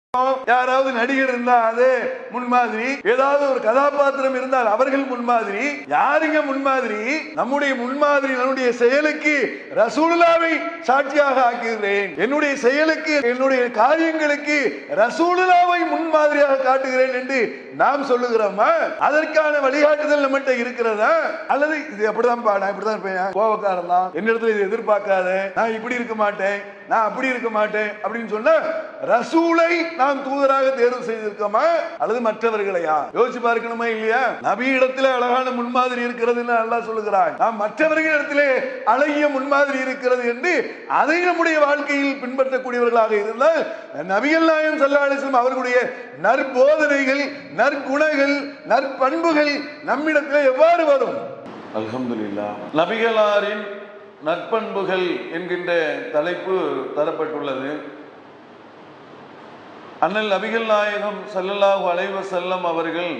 யாராவது நடிகர் இருந்தா அது முன்மாதிரி, ஏதாவது ஒரு கதாபாத்திரம் இருந்தால் அவர்கள் முன்மாதிரி. யாருங்க முன்மாதிரி? நம்முடைய முன்மாதிரி நம்முடைய செயலுக்கு ரசூலுல்லாவை சாட்சியாக ஆக்குகிறேன், என்னுடைய செயலுக்கு என்னுடைய காரியங்களுக்கு ரசூலுல்லாவை முன்மாதிரியாக காட்டுகிறேன் என்று நாம் சொல்லுகிறோமா? அதற்கான வழிகாட்டுதல் நம்மகிட்ட இருக்கிறதா? அல்லது இது அப்படிதான் நான் இப்படிதான் இருப்பேன், கோபக்காரன் தான், என்னிடத்துல இது எதிர்பார்க்காத, நான் இப்படி இருக்க மாட்டேன், நான் அப்படி இருக்க மாட்டேன் அப்படின்னு சொன்ன ரசூலை நாம் தூதராக தேர்வு செய்திருக்கோமா அல்லது மற்றவர்களையா? யோசிச்சு பார்க்கணுமா இல்லையா? நபியிடத்திலே அழகான முன்மாதிரி இருக்கிறது என்று அல்லாஹ் சொல்லுகிறான். நாம் மற்றவர்களிடத்திலே அழகிய முன்மாதிரி இருக்கிறது என்று அதை நம்முடைய வாழ்க்கையில் பின்பற்றக்கூடியவர்களாக இருந்தால் நபிகள் நாயகம் ஸல்லல்லாஹு அலைஹி வஸல்லம் அவர்களுடைய நற்போதனைகள், நற்குணங்கள், நற்பண்புகள் நம்மிடத்திலே எவ்வாறு வரும்? அல்ஹம்துலில்லாஹ். நபிகளாரின் நற்பண்புகள் என்கின்ற தலைப்பு தரப்பட்டுள்ளது. அண்ணல் நபிகள் நாயகம் ஸல்லல்லாஹு அலைஹி வஸல்லம் அவர்கள்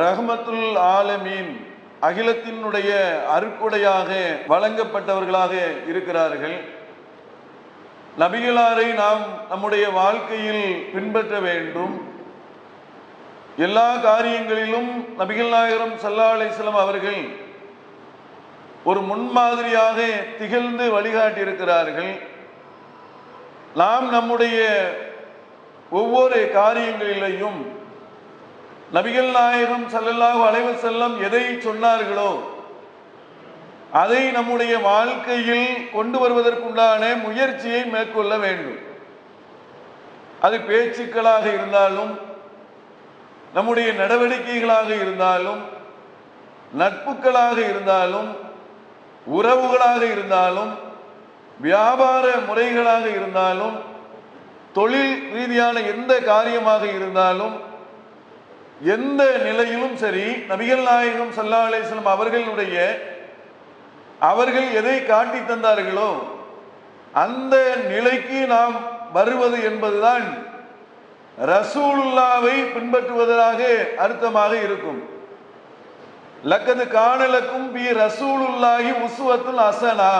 ரஹ்மத்துல் ஆலமீன், அகிலத்தினுடைய அருட்கொடையாக வழங்கப்பட்டவர்களாக இருக்கிறார்கள். நபிகளாரை நாம் நம்முடைய வாழ்க்கையில் பின்பற்ற வேண்டும். எல்லா காரியங்களிலும் நபிகள் நாயகம் ஸல்லல்லாஹு அலைஹி வஸல்லம் அவர்கள் ஒரு முன்மாதிரியாக திகழ்ந்து வழிகாட்டி இருக்கிறார்கள். நாம் நம்முடைய ஒவ்வொரு காரியங்களிலேயும் நபிகள் நாயகம் ஸல்லல்லாஹு அலைஹி வஸல்லம் எதை சொன்னார்களோ அதை நம்முடைய வாழ்க்கையில் கொண்டு வருவதற்குண்டான முயற்சியை மேற்கொள்ள வேண்டும். அது பேச்சுக்களாக இருந்தாலும், நம்முடைய நடவடிக்கைகளாக இருந்தாலும், நட்புகளாக இருந்தாலும், உறவுகளாக இருந்தாலும், வியாபார முறைகளாக இருந்தாலும், தொழில் ரீதியான எந்த காரியமாக இருந்தாலும், எந்த நிலையிலும் சரி நபிகள் நாயகம் ஸல்லல்லாஹு அலைஹி வஸல்லம் அவர்கள் எதை காட்டி தந்தார்களோ அந்த நிலைக்கு நாம் வருவது என்பதுதான் ரசூலுல்லாவை பின்பற்றுவதாக அர்த்தமாக இருக்கும். லக்கது கானலக்கும் பி ரசூலுல்லாஹி உஸ்வத்துல் ஹஸனா.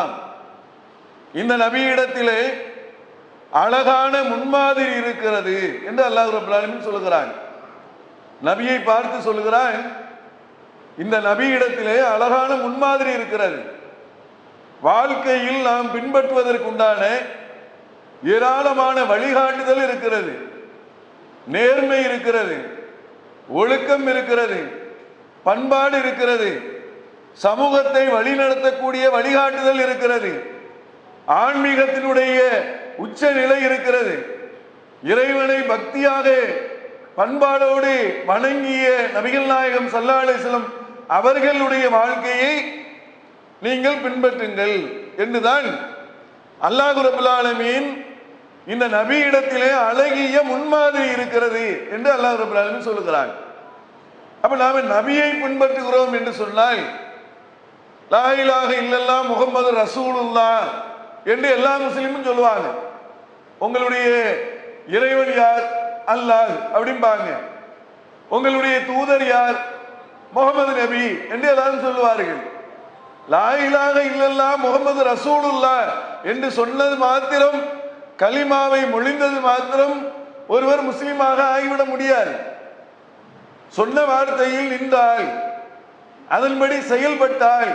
இந்த நபியிடத்திலே அழகான முன்மாதிரி இருக்கிறது என்று அல்லாஹ் ரப்பல் ஆலமீன் சொல்லுகிறான். நபியை பார்த்து சொல்லுகிறான், இந்த நபியிடத்திலே அழகான முன்மாதிரி இருக்கிறது. வாழ்க்கையில் நாம் பின்பற்றுவதற்குண்டான ஏராளமான வழிகாட்டுதல் இருக்கிறது, நேர்மை இருக்கிறது, ஒழுக்கம் இருக்கிறது, பண்பாடு இருக்கிறது, சமூகத்தை வழிநடத்தக்கூடிய வழிகாட்டுதல் இருக்கிறது, ஆன்மீகத்தினுடைய உச்ச நிலை இருக்கிறது. இறைவனை பக்தியாக பண்பாடோடு வணங்கிய நபிகள் நாயகம் ஸல்லல்லாஹு அலைஹி வஸல்லம் அவர்களுடைய வாழ்க்கையை நீங்கள் பின்பற்றுங்கள் என்றுதான் அல்லாஹ் ரப்பல் ஆலமீன் இந்த நபியிடத்திலே அழகிய முன்மாதிரி இருக்கிறது என்று அல்லாஹ் ரப்பல் ஆலமீன் சொல்லுகிறான். அப்ப நாம நபியை பின்பற்றுகிறோம் என்று சொன்னால் லா இலாஹ இல்லல்லாஹ் முஹம்மது ரசூலுல்லாஹ் என்று எல்லா முஸ்லிமும் சொல்லுவாங்க. உங்களுடைய இறைவன் யார்? அல்லாஹ் அப்படிம்பாங்க. உங்களுடைய தூதர் யார்? முஹம்மது நபி என்று எல்லாரும் சொல்லுவார்கள். லா இலாஹ இல்லல்லாஹ் முஹம்மது ரசூலுல்லாஹ் என்று சொன்னது மாத்திரம், கலிமாவை மொழிந்தது மாத்திரம் ஒருவர் முஸ்லிமாக ஆகிவிட முடியாது. சொன்ன வார்த்தையில் நின்றால், அதன்படி செயல்பட்டால்,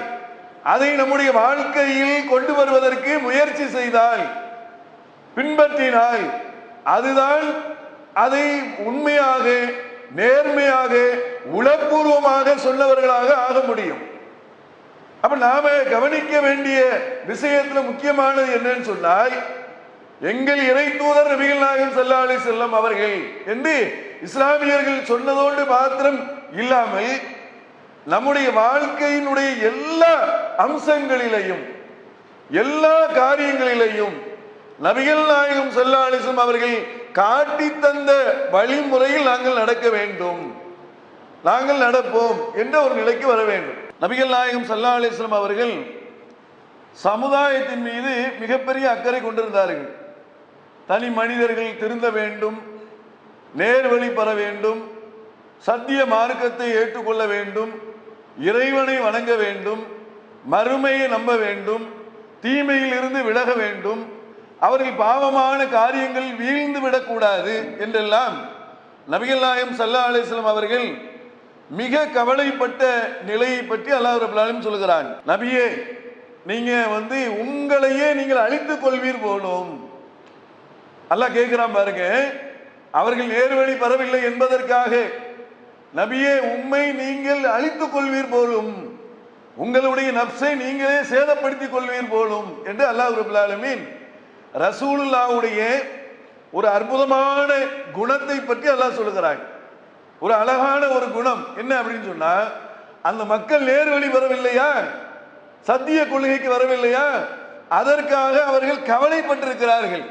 அதை நம்முடைய வாழ்க்கையில் கொண்டு வருவதற்கு முயற்சி செய்தால், பின்பற்றினால், அதுதான் அதை உண்மையாக, நேர்மையாக, உளப்பூர்வமாக சொன்னவர்களாக ஆக முடியும். அப்ப நாம கவனிக்க வேண்டிய விஷயத்துல முக்கியமானது என்னன்னு சொன்னால், எங்கள் இறை தூதர் நபிகள் நாயகம் ஸல்லல்லாஹு அலைஹி வஸல்லம் அவர்கள் என்று இஸ்லாமியர்கள் சொன்னதோடு மாத்திரம் இல்லாமல் நம்முடைய வாழ்க்கையினுடைய எல்லா அம்சங்களிலையும், எல்லா காரியங்களிலையும் நபிகள் நாயகம் ஸல்லல்லாஹு அலைஹி வஸல்லம் அவர்கள் காட்டி தந்த வழிமுறையில் நாங்கள் நடக்க வேண்டும், நாங்கள் நடப்போம் என்ற ஒரு நிலைக்கு வர வேண்டும். நபிகள் நாயகம் ஸல்லல்லாஹு அலைஹி வஸல்லம் அவர்கள் சமுதாயத்தின் மீது மிகப்பெரிய அக்கறை கொண்டிருந்தார்கள். தனி மனிதர்கள் திருந்த வேண்டும், நேர்வழி பெற வேண்டும், சத்திய மார்க்கத்தை ஏற்றுக்கொள்ள வேண்டும், இறைவனை வணங்க வேண்டும், மறுமையை நம்ப வேண்டும், தீமையில் இருந்து விலக வேண்டும், அவர்கள் பாவமான காரியங்கள் வீழ்ந்து விடக்கூடாது என்றெல்லாம் நபிகள் நாயகம் ஸல்லல்லாஹு அலைஹி வஸல்லம் அவர்கள் மிக கவலைப்பட்ட நிலையை பற்றி அல்லாஹ் ரப்பல் ஆலமீன் சொல்கிறான். நபியே, நீங்க உங்களையே நீங்கள் அழித்துக் கொள்வீர் போலும். அல்லாஹ் கேட்கிறான் பாருங்க, அவர்கள் நேர்வழி பெறவில்லை என்பதற்காக நபியே உம்மை நீங்கள் அழித்துக் கொள்வீர் போலும், உங்களுடைய நப்சை நீங்களே சேதப்படுத்திக் கொள்வீர் போலும் என்று அல்லாஹ் ரப்பல் ஆலமீன் ரசூலுல்லாஹ்வுடைய ஒரு அற்புதமான குணத்தை பற்றி அல்லாஹ் சொல்லுகிறான். ஒரு அழகான ஒரு குணம் என்ன அப்படின்னு சொன்னா, அந்த மக்கள் நேர்வழி பெறவில்லையா, சத்திய கொள்கைக்கு வரவில்லையா, அதற்காக அவர்கள் கவலைப்பட்டிருக்கிறார்கள்,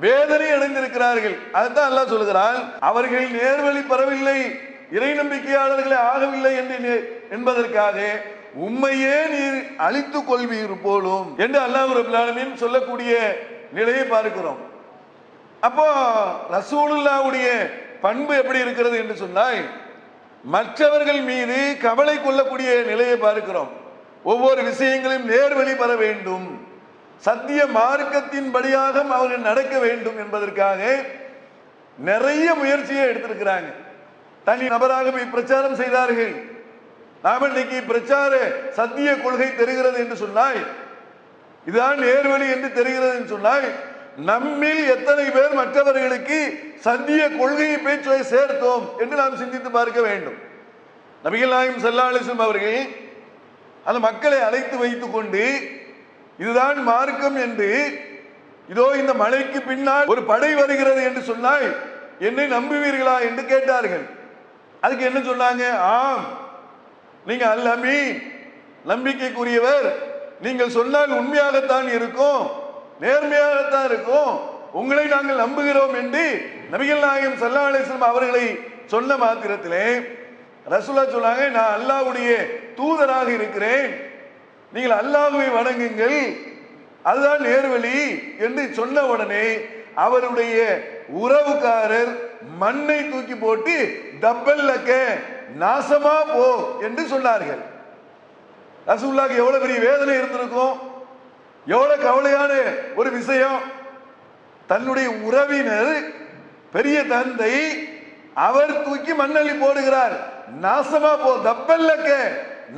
வேதனை அடைந்திருக்கிறார்கள். அதுதான் அல்லாஹ் சொல்லுகிறான், அவர்கள் நேர்வழி பெறவில்லை, இறை நம்பிக்கையாளர்களே ஆகவில்லை என்பதற்காக உம்மையே நீர் அழித்துக் கொள்வீர் போலும் என்று அல்லாஹ் ரப்பல் ஆலமீன் சொல்லக்கூடிய நிலையை பார்க்கிறோம். அப்போ ரசூலுல்லாஹ்வுடைய பண்பு எப்படி இருக்கிறது என்று சொன்னால், மற்றவர்கள் மீது கவலை கொள்ளக்கூடிய நிலையை பார்க்கிறோம். ஒவ்வொரு விஷயங்களையும் நேர்வழி பெற வேண்டும், சத்திய மார்க்கத்தின் படியாக அவர்கள் நடக்க வேண்டும் என்பதற்காக நிறைய முயற்சியை எடுத்திருக்கிறாங்க. தனி நபராக போய் பிரச்சாரம் செய்தார்கள். நாம இன்னைக்கு பிரச்சார சத்திய கொள்கை தெரிகிறது என்று சொன்னால், இதுதான் நேர்வழி என்று தெரிகிறது என்று சொன்னால், நம்மில் எத்தனை பேர் மற்றவர்களுக்கு சத்திய கொள்கையை பேச்சுவை சேர்த்தோம் என்று நாம் சிந்தித்து பார்க்க வேண்டும். நபிகள் நாயகம் ஸல்லல்லாஹு அலைஹி வஸல்லம் அவர்கள் அந்த மக்களை அழைத்து வைத்துக் கொண்டு இதுதான் மார்க்கம் என்று, இதோ இந்த மலைக்கு பின்னால் ஒரு படை வருகிறது என்று சொன்னால் என்னை நம்புவீர்களா என்று கேட்டார்கள். அதுக்கு என்ன சொன்னாங்க? ஆம், நீங்க அல் அமீன், நம்பிக்கைக்குரியவர், நீங்கள் சொன்னால் உண்மையாகத்தான் இருக்கும், நேர்மையாகத்தான் இருக்கும், உங்களை நாங்கள் நம்புகிறோம் என்று நபிகள் நாயகம் ஸல்லல்லாஹு அலைஹி வஸல்லம் அவர்களை சொன்ன மாத்திரத்திலே ரசூலுல்லாஹ் சொன்னாங்க, நான் அல்லாஹ்வுடைய தூதராக இருக்கிறேன், நீங்கள் அல்லாஹ்வை வணங்குங்கள், அதுதான் நேர்வழி என்று சொன்ன உடனே அவருடைய உறவுக்காரர் மண்ணை தூக்கி போட்டு தப்பல்லக்க, நாசமா போ என்று சொன்னார்கள். ரசூலுல்லாஹ்க்கு எவ்வளவு பெரிய வேதனை இருந்திருக்கும், எவ்வளவு கவலையான ஒரு விஷயம். தன்னுடைய உறவினர், பெரிய தந்தை, அவர் தூக்கி மண்ணள்ளி போடுகிறார், நாசமா போ, தப்பல்லக்க,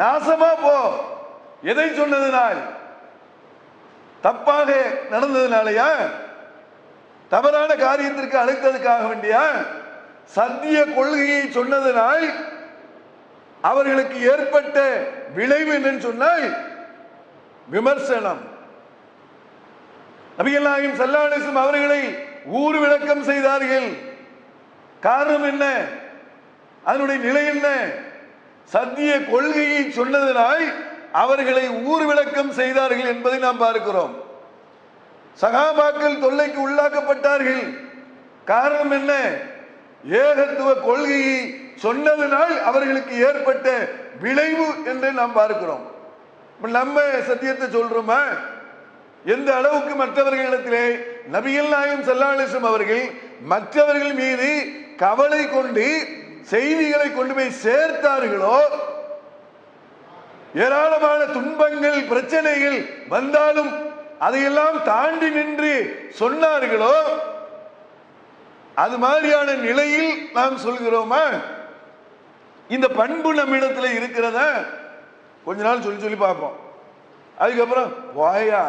நாசமா போ. எதை சொன்னதுனால்? தப்பாக நடந்ததுனாலயா, தவறான காரியத்திற்கு அழைத்ததுக்காக வேண்டியா? சத்திய கொள்கையை சொன்னதனால் அவர்களுக்கு ஏற்பட்ட விளைவு என்னன்னு சொன்னால் விமர்சனம். நபிகள் நாயகம் ஸல்லல்லாஹு அலைஹி வஸல்லம் அவர்களை ஊர் விளக்கம் செய்தார்கள். காரணம் என்ன? அதனுடைய நிலை என்ன? சத்திய கொள்கையை சொன்னதனால் அவர்களை ஊர் விளக்கம் செய்தார்கள் என்பதை நாம் பார்க்கிறோம். சகாபாக்கள் தொல்லைக்கு உள்ளாக்கப்பட்டார்கள். காரணம் என்ன? ஏகத்துவ கொள்கையை சொன்னதனால் அவர்களுக்கு ஏற்பட்ட விளைவு என்று நாம் பார்க்கிறோம். நம்ம சத்தியத்தை சொல்றோமா? எந்த அளவுக்கு மற்றவர்களிடத்திலே நபிகள் நாயகம் ஸல்லல்லாஹு அலைஹி வஸல்லம் அவர்கள் மற்றவர்கள் மீது கவலை கொண்டு செய்திகளை கொண்டு போய் சேர்த்தார்களோ, ஏராளமான துன்பங்கள் பிரச்சனைகள் வந்தாலும் அதையெல்லாம் தாண்டி நின்று சொன்னார்களோ, அது மாதிரியான நிலையில் நாம் சொல்கிறோமா? இந்த பண்பு நம்மிடத்தில் இருக்கிறதா? கொஞ்ச நாள் சொல்லி சொல்லி பார்ப்போம். அதுக்கப்புறம் வாயா,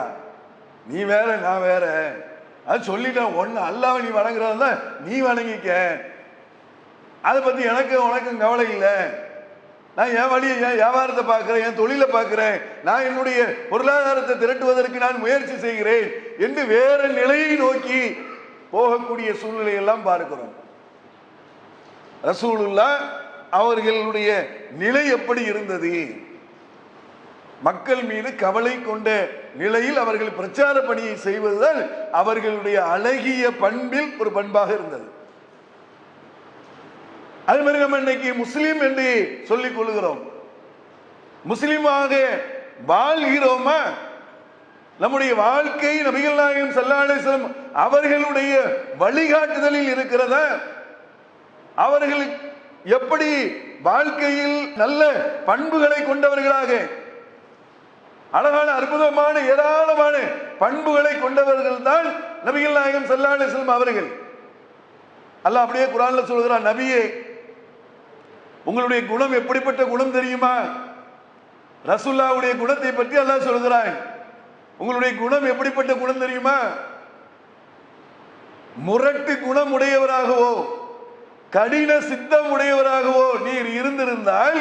நீ வேற நான் வேற, அது சொல்லிட்டேன், ஒன்னு அல்லாஹ்வை நீ வணங்குறதா நீ வணங்கிக்க, அதை பத்தி எனக்கு உனக்கும் கவலை இல்லை, நான் என் வழியை, என் வியாபாரத்தை பார்க்கிறேன், என் தொழிலை பார்க்கிறேன், நான் என்னுடைய பொருளாதாரத்தை திரட்டுவதற்கு நான் முயற்சி செய்கிறேன் என்று வேற நிலையை நோக்கி போகக்கூடிய சூழ்நிலை எல்லாம் பார்க்கிறோம். ரசூலுல்லாஹ் அவர்களுடைய நிலை எப்படி இருந்தது? மக்கள் மீது கவலை கொண்ட நிலையில் அவர்கள் பிரச்சார பணியை செய்வதுதான் அவர்களுடைய அழகிய பண்பில் ஒரு பண்பாக இருந்தது. அது மாதிரி நம்ம இன்னைக்கு முஸ்லீம் என்று சொல்லிக் கொள்கிறோம். முஸ்லீமாக வாழ்கிறோமா? நம்முடைய வாழ்க்கை நபிகள் நாயகம் ஸல்லல்லாஹு அலைஹி வஸல்லம் அவர்களுடைய வழிகாட்டுதலில் இருக்கிறதா? அவர்கள் எப்படி வாழ்க்கையில் நல்ல பண்புகளை கொண்டவர்களாக, அழகான அற்புதமான ஏராளமான பண்புகளை கொண்டவர்கள் தான் நபிகள் நாயகம் ஸல்லல்லாஹு அலைஹி வஸல்லம் அவர்கள். அல்லாஹ் அப்படியே குர்ஆன்ல சொல்கிறான், நபியே உங்களுடைய குணம் எப்படிப்பட்ட குணம் தெரியுமா? ரசூலுல்லாஹ்வுடைய குணத்தை பற்றி அல்லாஹ் சொல்கிறான். உங்களுடைய குணம் எப்படிப்பட்ட குணம் தெரியுமா? முரட்டு குணம் உடையவராகவோ கடின சித்தம் உடையவராகவோ நீர் இருந்திருந்தால்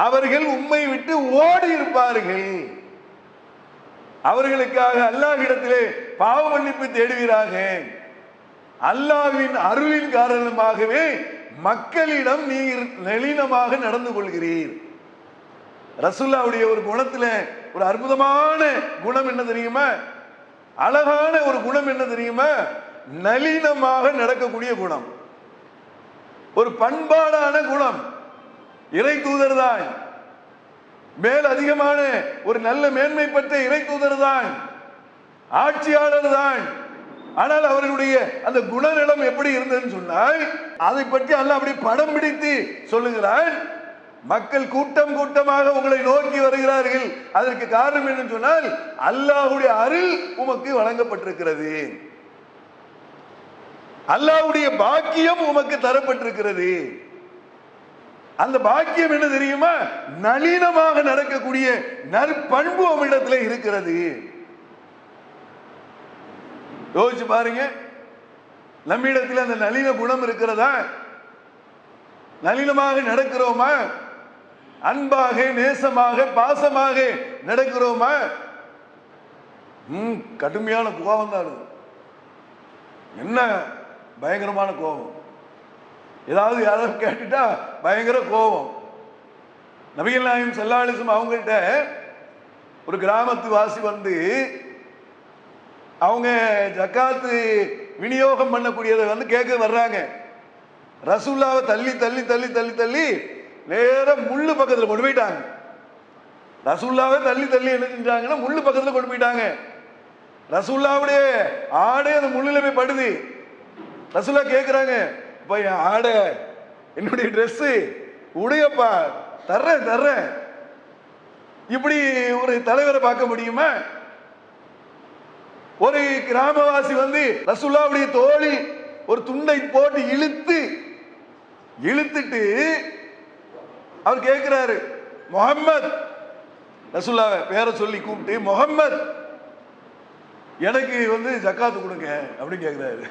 அவர்கள் உம்மை விட்டு ஓடி இருப்பார்கள். அவர்களுக்காக அல்லாஹ்விடத்திலே பாவ மன்னிப்பு தேடுவீராக. அல்லாஹ்வின் அருளின் காரணமாகவே மக்களிடம் நீர் நளினமாக நடந்து கொள்கிறீர். ரசூலுல்லாஹ்வுடைய ஒரு குணத்துல ஒரு அற்புதமான குணம் என்ன தெரியுமா? அழகான ஒரு குணம் என்ன தெரியுமா? நளினமாக நடக்கக்கூடிய குணம், ஒரு பண்பாடான குணம். இறை தூதர் தான், மேல் அதிகமான ஒரு நல்ல மேன்மை பெற்ற இறை தூதர் தான், ஆட்சியாளர் தான். ஆனால் அவர்களுடைய அந்த குணநலம் எப்படி இருந்ததுன்னு சொன்னால் அதை பற்றி அல்லாஹ் அப்படி படம் பிடித்து சொல்லுகிறான். மக்கள் கூட்டம் கூட்டமாக உங்களை நோக்கி வருகிறார்கள். அதற்கு காரணம் என்னன்னு சொன்னால் அல்லாஹ்வுடைய அருள் உமக்கு வழங்கப்பட்டிருக்கிறது, அல்லாஹ்வுடைய பாக்கியம் உமக்கு தரப்பட்டிருக்கிறது. அந்த பாக்கியம் என்ன தெரியுமா? நளினமாக நடக்கக்கூடிய நற்பண்பு அவரிடத்தில் இருக்கிறது. யோசிச்சு பாருங்க, நம்மிடத்தில் அந்த நளின குணம் இருக்கிறதா? நளினமாக நடக்கிறோமா? அன்பாக நேசமாக பாசமாக நடக்கிறோமா? கடுமையான கோபம் தான் இருக்கு. என்ன பயங்கரமான கோபம், ஏதாவது யாராவது கேட்டுட்டா பயங்கர கோபம். நபிகள் நாயகம் ஸல்லல்லாஹு அலைஹி வஸல்லம் அவங்கள்ட்ட ஒரு கிராமத்து வாசி வந்து அவங்க ஜக்காத்து விநியோகம் பண்ணக்கூடியதை வந்து கேட்க வர்றாங்க. ரசூலுல்லாவை தள்ளி தள்ளி தள்ளி தள்ளி தள்ளி நேரம் முள்ளு பக்கத்தில் கொண்டு போயிட்டாங்க. ரசூலுல்லாவை தள்ளி தள்ளி என்ன செஞ்சாங்கன்னா முள்ளு பக்கத்தில் கொண்டு போயிட்டாங்க. ரசூலுல்லாவுடைய ஆடை அந்த முள்ளுல போய் படுது. ரசூலுல்லா கேட்குறாங்க, இப்போ என் ஆடை என்னுடைய ட்ரெஸ்ஸு உடையப்பா தர்றேன் தர்றேன். இப்படி ஒரு தலைவரை பார்க்க முடியுமா? ஒரு கிராமவாசி வந்து ரசூலுல்லாவுடைய தோளில் ஒரு துண்டை போட்டு இழுத்துட்டு அவர் கேட்கிறாரு, முஹம்மத், ரசூலுல்லாஹ் பேரை சொல்லி கூப்பிட்டு, முஹம்மத் எனக்கு வந்து ஜக்காத்து கொடுங்க அப்படின்னு கேட்கிறாரு.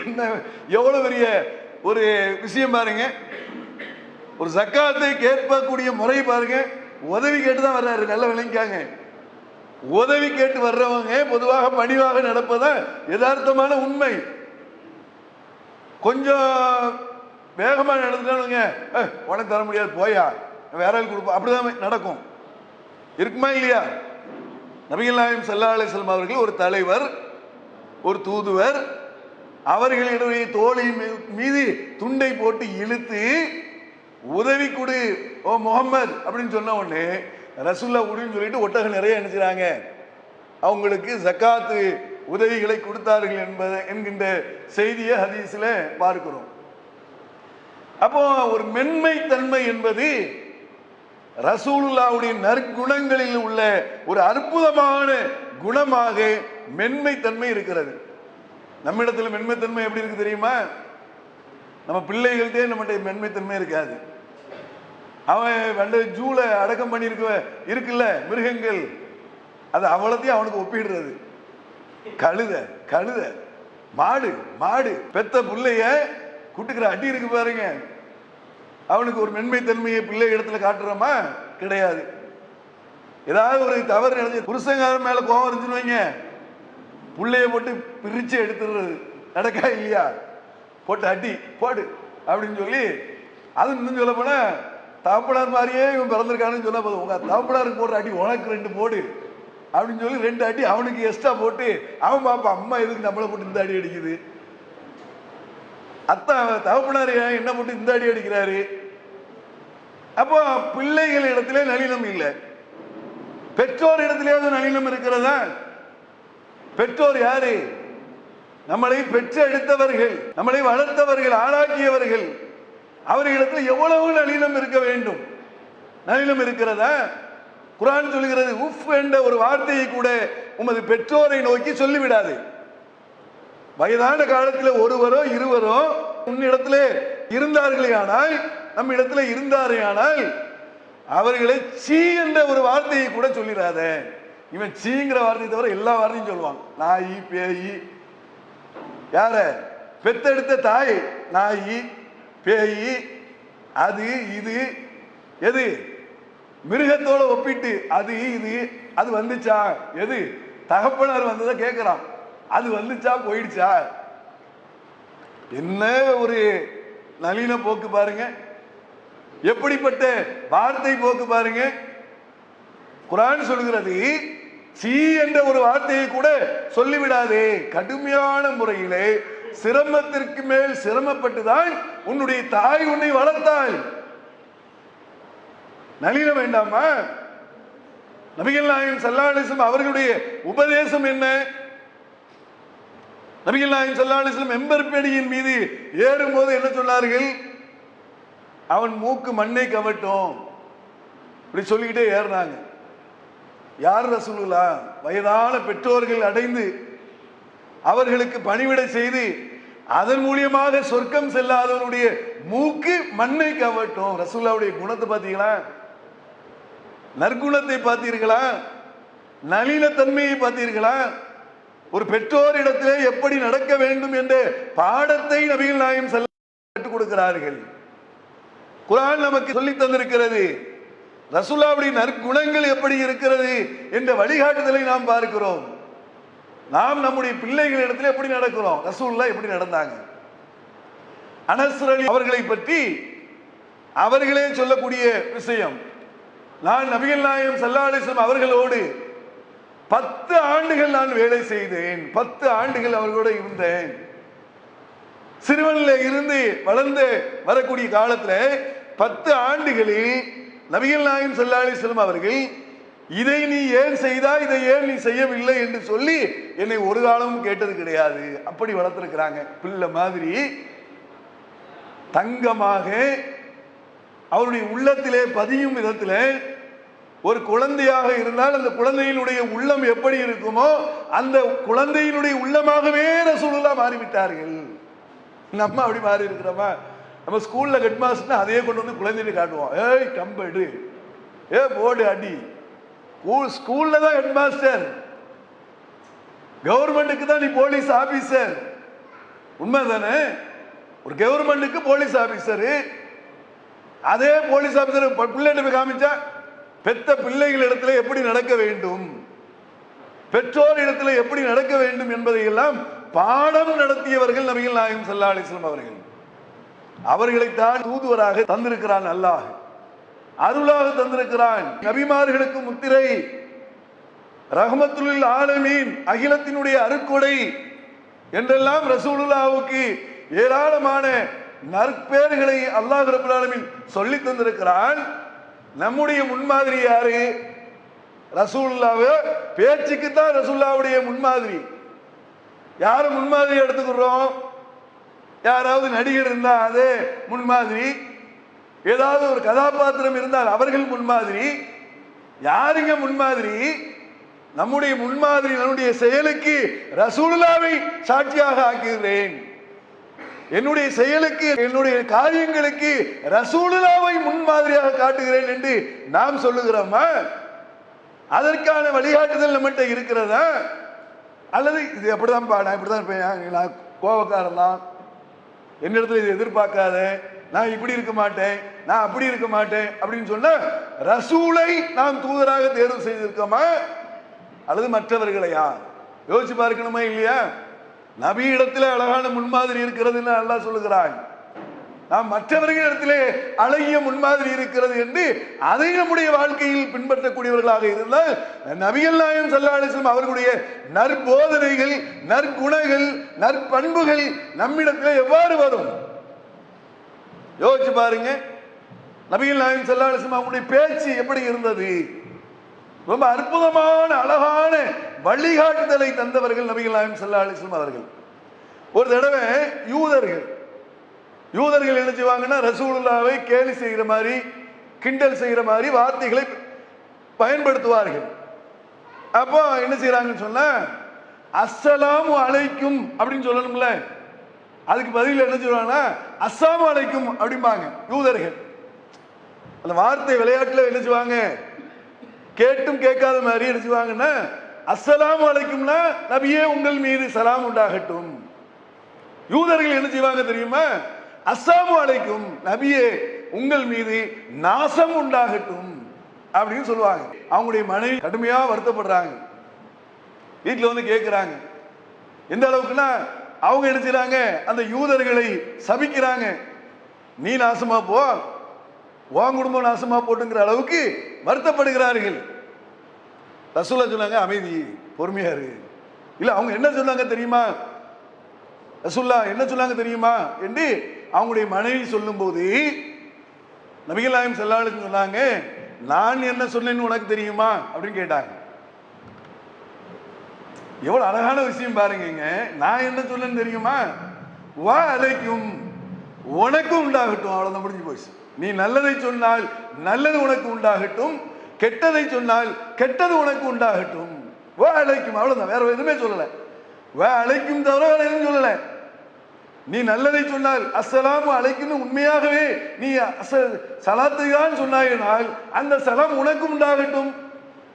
என்ன எவ்வளவு பெரிய ஒரு விஷயம் பாருங்க. ஒரு ஜக்காத்தை கேட்கக்கூடிய முறை பாருங்க. உதவி கேட்டு தான் வர்றாரு, நல்ல விளங்கிக்காங்க. உதவி கேட்டு வர்றவங்க பொதுவாக பணிவாக நடப்பதா யதார்த்தமான உண்மை. கொஞ்சம் வேகமா நடந்துட்டானுங்க, உனக்கு தர முடியாது போயா வேற கொடுப்போம், அப்படிதான் நடக்கும். இருக்குமா இல்லையா? நபிகள் நாயகம் ஸல்லல்லாஹு அலைஹி வஸல்லம் அவர்கள் ஒரு தலைவர், ஒரு தூதுவர், அவர்களுடைய தோளின் மீது துண்டை போட்டு இழுத்து உதவி கொடு ஓ முஹம்மத் அப்படின்னு சொன்ன உடனே ரசூலுல்லாஹ் உடனே சொல்லிட்டு ஒட்டகம் நிறைய நினைச்சாங்க, அவங்களுக்கு ஜக்காத்து உதவிகளை கொடுத்தார்கள் என்கின்ற செய்தியை ஹதீஸ்ல பார்க்கிறோம். அப்போ ஒரு மென்மை தன்மை என்பது ரசூலுல்லாஹ்வுடைய நற்குணங்களில் உள்ள ஒரு அற்புதமான குணமாக மென்மை தன்மை இருக்கிறது. நம்மிடத்தில் மென்மை தன்மை எப்படி இருக்கு தெரியுமா? நம்ம பிள்ளைகள்கிட்டே நம்மகிட்ட மென்மை தன்மை இருக்காது. அவன் ஜூல அடக்கம் பண்ணி இருக்குல்ல மிருகங்கள், அது அவ்வளோத்தையும் அவனுக்கு ஒப்பிடுறது. கழுத மாடு பெத்த பிள்ளைய கூட்டுக்கிற அடி இருக்கு பாருங்க, அவனுக்கு ஒரு மென்மை தன்மையை பிள்ளை இடத்துல காட்டுறோமா? கிடையாது. ஏதாவது ஒரு தவறு நடந்து புருஷங்காரன் மேல கோவம் இருந்துன்னு வைங்க, பிள்ளைய போட்டு பிரிச்சு எடுத்துடுறது. நடக்கா இல்லையா? போட்டு அடி போடு அப்படின்னு சொல்லி, அது இன்னும் சொல்ல போனா தகப்பனார் மாதிரியே இவன் பிறந்திருக்கான்னு சொன்னா போதும், உங்க தகப்பனாருக்கு போடுற அடி உனக்கு 2 போடு அப்படின்னு சொல்லி 2 அடி அவனுக்கு எக்ஸ்ட்ரா போட்டு அவன் பாப்பா அம்மா எதுக்கு நம்மளை போட்டு இந்த அடி அடிக்குது, அத்தான் தகப்பனார் என்ன போட்டு இந்த அடி அடிக்கிறாரு. அப்போ பிள்ளைகள் இடத்திலே நளினம் இல்லை. பெற்றோர் இடத்திலேயாவது நளினம் இருக்கிறதா? பெற்றோர் யாரு? நம்மளை பெற்று எடுத்தவர்கள், நம்மளை வளர்த்தவர்கள், ஆளாக்கியவர்கள். அவர்களிடத்தில் எவ்வளவு நளினம் இருக்க வேண்டும். நளினம் இருக்கிறதா? குர்ஆன் சொல்லுகிறது, உஃப் என்ற ஒரு வார்த்தையை கூட உமது பெற்றோரை நோக்கி சொல்லிவிடாது. வயதான காலத்தில் ஒருவரோ இருவரோ உன்னிடத்துல இருந்தார்களே ஆனால், நம்ம இடத்துல இருந்தாரே ஆனால், அவர்களை சீ என்ற ஒரு வார்த்தையை கூட சொல்லிடாத. இவன் சீங்கிற வார்த்தையை தவிர எல்லா வார்த்தையும் சொல்லுவான். நாயி, பேயி, யார பெத்தெடுத்த தாய், நாயி, பேயி, அது இது, எது மிருகத்தோட ஒப்பிட்டு அது இது, அது வந்துச்சா, எது தகப்பனார் வந்ததை கேட்கிறான், அது வந்துச்சா போயிடுச்சா. என்ன ஒரு நளின போக்கு பாருங்க, எப்படிப்பட்ட வார்த்தை போக்கு பாருங்க. குர்ஆன் சொல்கிறது, சீ என்ற ஒரு வார்த்தையை கூட சொல்லிவிடாதே. கடுமையான முறையிலே சிரமத்திற்கு மேல் சிரமப்பட்டுதான் உன்னுடைய தாய் உன்னை வளர்த்தாள். நளின வேண்டாமா? நபிகள் நாயகம் ஸல்லல்லாஹு அலைஹி வஸல்லம் அவர்களுடைய உபதேசம் என்ன? நபிகள் நாயகம் ஸல்லல்லாஹு அலைஹி வஸல்லம் மெம்பர்படியின் மீது ஏறும்போது என்ன சொன்னார்கள்? அவன் மூக்கு மண்ணை கவட்டும், இப்படி சொல்லிக்கிட்டே ஏறினாங்க. யார் ரசூலுல்லாஹ்? வயதான பெற்றோர்கள் அடைந்து அவர்களுக்கு பணிவிடை செய்து அதன் மூலியமாக சொர்க்கம் செல்லாதவனுடைய மூக்கு மண்ணை கவட்டும். ரசூலுல்லாஹ்வுடைய குணத்தை பார்த்தீங்களா? நற்குணத்தை பார்த்தீர்களா? நளினத்தன்மையை பார்த்தீர்களா? ஒரு பெற்றோரிடத்திலே எப்படி நடக்க வேண்டும் என்ற பாடத்தை நபிகள் நாயகம் ஸல்லல்லாஹு கற்றுக் கொடுக்கிறார்கள். குர்ஆன் நமக்கு சொல்லி தந்திருக்கிறது. ரசூலுல்லாஹ்வுடைய நற்குணங்கள் எப்படி இருக்கிறது என்ற வழிகாட்டுதலை நாம் பார்க்கிறோம். நாம் நம்முடைய பிள்ளைகளிடத்தில் எப்படி நடக்கிறோம்? ரசூலுல்லாஹ் எப்படி நடந்தாங்க? அனஸ் அவர்களை பற்றி அவர்களே சொல்லக்கூடிய விஷயம், நான் நபிகள் நாயகம் ஸல்லல்லாஹு அலைஹி வஸல்லம் அவர்களோடு 10 ஆண்டுகள் நான் வேலை செய்தேன். 10 ஆண்டுகள் அவர்களோட இருந்தேன். சிறுவனில் இருந்து வளர்ந்து வரக்கூடிய காலத்தில் 10 ஆண்டுகளில் நபிகள் நாயகம் ஸல்லல்லாஹு அலைஹி வஸல்லம் அவர்கள் இதை நீ ஏன் செய்தாய், இதை ஏன் நீ செய்யவில்லை என்று சொல்லி என்னை ஒரு காலமும் கேட்டது கிடையாது. அப்படி வளர்த்திருக்கிறாங்க. பிள்ளை மாதிரி தங்கமாக அவருடைய உள்ளத்திலே பதியும் விதத்தில் ஒரு குழந்தையாக இருந்தால் அந்த குழந்தையினுடைய உள்ளம் எப்படி இருக்குமோ அந்த குழந்தையினுடைய உள்ளமாகவே ரசூலுல்லாஹ் மாறிவிட்டார்கள். நம்ம அப்படி மாறி இருக்கிறோமா? நம்ம ஸ்கூல்ல ஹெட் மாஸ்டர் அதையே கொண்டு வந்து குழந்தைகளை காட்டுவோம். ஏய் கம்பெடு, ஏ போர்டு அடி. ஸ்கூல்ல தான் ஹெட் மாஸ்டர், கவர்மெண்ட்டுக்கு தான் நீ போலீஸ் ஆபீசர். உண்மை தானே? ஒரு கவர்மெண்ட்டுக்கு போலீஸ் ஆபீசர், அதே போலீஸ் ஆபீசர் பிள்ளைகிட்ட போய் காமிச்சா பெத்த பிள்ளைகள் இடத்துல எப்படி நடக்க வேண்டும், பெற்றோர் இடத்துல எப்படி நடக்க வேண்டும் என்பதை எல்லாம் பாடம் நடத்தியவர்கள் நபிகள் நாயகம் ஸல்லல்லாஹு அலைஹி வஸல்லம் அவர்கள். அவர்களைத்தான் தூதுவராக தந்திருக்கிறான் அல்லாஹ், அருளாக தந்திருக்கிறான். நபிமார்களுக்கு முத்திரை, ரஹ்மத்துல் ஆலமீன், அகிலத்தினுடைய அருட்கொடை என்றெல்லாம் ரசூலுல்லாஹ்வுக்கு ஏராளமான நற்பெயர்களை அல்லாஹ் ரப்பல் ஆலமீன் சொல்லி தந்திருக்கிறான். நம்முடைய முன்மாதிரி யாரு? ரசூலுல்லாஹ். பேச்சுக்கு தான் ரசூலுல்லாஹ்வுடைய முன்மாதிரி. யாரு முன்மாதிரி எடுத்துக்கிறோம்? யாராவது நடிகர் இருந்தா அது முன்மாதிரி, ஏதாவது ஒரு கதாபாத்திரம் இருந்தால் அவர்கள் முன்மாதிரி. யாருங்க முன்மாதிரி? நம்முடைய முன்மாதிரி நம்முடைய செயலுக்கு ரசூலுல்லாஹ்வை சாட்சியாக ஆக்குகிறேன், என்னுடைய செயலுக்கு என்னுடைய காரியங்களுக்கு ரசூலுல்லாஹ்வை முன்மாதிரியாக காட்டுகிறேன் என்று நாம் சொல்லுகிறோமா? அதற்கான வழிகாட்டுதல் நம்மகிட்ட இருக்கிறதா? அல்லது இது அப்படிதான் நான் இப்படிதான், நான் கோபக்காரன் தான், என்னிடத்துல இது எதிர்பார்க்காத, நான் இப்படி இருக்க மாட்டேன், நான் அப்படி இருக்க மாட்டேன் அப்படின்னு சொன்ன ரசூலை நாம் தூதராக தேர்வு செய்திருக்கோமா அல்லது மற்றவர்களையா? யோசிச்சு பார்க்கணுமா இல்லையா? நபி இடத்துல அழகான முன்மாதிரி இருக்கிறது அல்லாஹ் சொல்லுகிறான். நாம் மற்றவர்கள் இடத்திலே அழகிய முன்மாதிரி இருக்கிறது என்று அதை நம்முடைய வாழ்க்கையில் பின்பற்றக்கூடியவர்களாக இருந்தால் நபிகள் நாயகம் ஸல்லல்லாஹு அலைஹி வஸல்லம் அவர்களுடைய நற்போதனைகள், நற்குணங்கள், நற்பண்புகள் நம்மிடத்திலே எவ்வாறு வரும்? யோசிச்சு பாருங்க. நபிகள் நாயகம் ஸல்லல்லாஹு அலைஹி வஸல்லம் அவங்களுடைய பேச்சு எப்படி இருந்தது? ரொம்ப அற்புதமான அழகான வழிகாட்டுதலை தந்தவர்கள் நபிகள் நாயகம் ஸல்லல்லாஹு அலைஹி வஸல்லம் அவர்கள். ஒரு தடவை யூதர்கள் என்ன செய்வாங்கன்னா ரசூலுல்லாஹ்வை கேலி செய்கிற மாதிரி, கிண்டல் செய்கிற மாதிரி வார்த்தைகளை பயன்படுத்துவார்கள். அப்போ என்ன செய்யறாங்கன்னு சொன்னா அஸ்ஸலாமு அலைக்கும் அப்படின்னு சொல்லணும்ல, அதுக்கு பதில் என்ன சொல்லுவாங்கன்னா அஸ்ஸலாமு அலைக்கும் அப்படிம்பாங்க யூதர்கள். அந்த வார்த்தை விளையாட்டுல என்ன செய்வாங்க, கேட்டும் கேட்காத மாதிரி என்ன செய்வாங்கன்னா அஸ்ஸலாமு அலைக்கும்னா நபியே உங்கள் மீது சலாம் உண்டாகட்டும். யூதர்கள் என்ன செய்வாங்க தெரியுமா, அஸ்ஸலாமு அலைக்கும் நபியே உங்கள் மீது நாசம் உண்டாகட்டும் அப்படின்னு சொல்லுவாங்க. அவங்களுடைய மனைவி கடுமையா வருத்தப்படுறாங்க. வீட்டில் வந்து கேட்கிறாங்க. எந்த அளவுக்குன்னா அவங்க என்ன செய்றாங்க, அந்த யூதர்களை சபிக்கிறாங்க. நீ நாசமா போ, உன் குடும்பம் நாசமா போட்டுங்கிற அளவுக்கு வருத்தப்படுகிறார்கள். ரசூலா சொன்னாங்க அமைதி, பொறுமையா இரு. இல்ல அவங்க என்ன சொன்னாங்க தெரியுமா, ரசூல்லா என்ன சொன்னாங்க தெரியுமா என்று அவங்களுடைய மனைவி சொல்லும் போது நபிகள் நாயகம் ஸல்லல்லாஹு அலைஹி வஸல்லம் சொன்னாங்க, நான் என்ன சொன்னேன்னு உனக்கு தெரியுமா அப்படின்னு கேட்டாங்க. எவ்வளவு அழகான விஷயம் பாருங்க. நான் என்ன சொன்னேன்னு தெரியுமா, வா அலைக்கும் உனக்கும் உண்டாகட்டும். அவ்வளவுதான், முடிஞ்சு போச்சு. நீ நல்லதை சொன்னால் நல்லது உனக்கு உண்டாகட்டும், கெட்டதை சொன்னால் கெட்டது உனக்கு உண்டாகட்டும். வா அலைக்கும், அவ்வளவுதான், வேற எதுவுமே சொல்லல. வா அலைக்கும் தவிர வேற எதுவும் சொல்லல. நீ நல்லதை சொன்னால் அஸ்ஸலாமு அலைக்கும், உண்மையாகவே நீ சலாத்தை தான் சொன்னாயினால் அந்த சலாம் உனக்கும் உண்டாகட்டும்.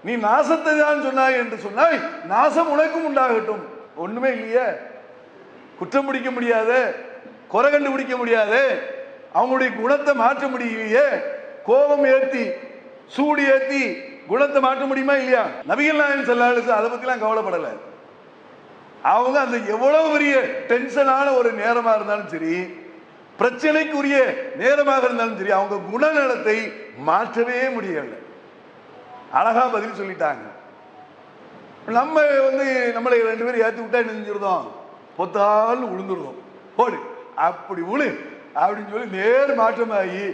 நீ நாசத்தை தான் சொன்னாய் என்று சொன்னால் நாசம் உனக்கும் உண்டாகட்டும். ஒண்ணுமே இல்லையே, குற்றம் பிடிக்க முடியாத, குறை கண்டுபிடிக்க முடியாத, அவங்களுடைய குணத்தை மாற்ற முடியலையே. கோபம் ஏத்தி சூடு ஏத்தி குணத்தை மாற்ற முடியுமா இல்லையா? நபிகள் நாயகம் ஸல்லல்லாஹு அலைஹி வஸல்லம் அதை பத்திலாம் கவலைப்படல. அவங்க அந்த எவ்வளவு பெரிய டென்ஷனான ஒரு நேரமா இருந்தாலும் சரி, பிரச்சனைக்குரிய நேரமாக இருந்தாலும் சரி, அவங்க குணநலத்தை மாற்றவே முடியல. அழகா பதில் சொல்லிட்டாங்க. நம்ம வந்து நம்மளை 2 பேரும் ஏற்றி விட்டா என்ன செஞ்சிருந்தோம், பொத்தாலும் விழுந்துருந்தோம். போடு அப்படி விழு அப்படின்னு சொல்லி நேர் மாற்றமாகி,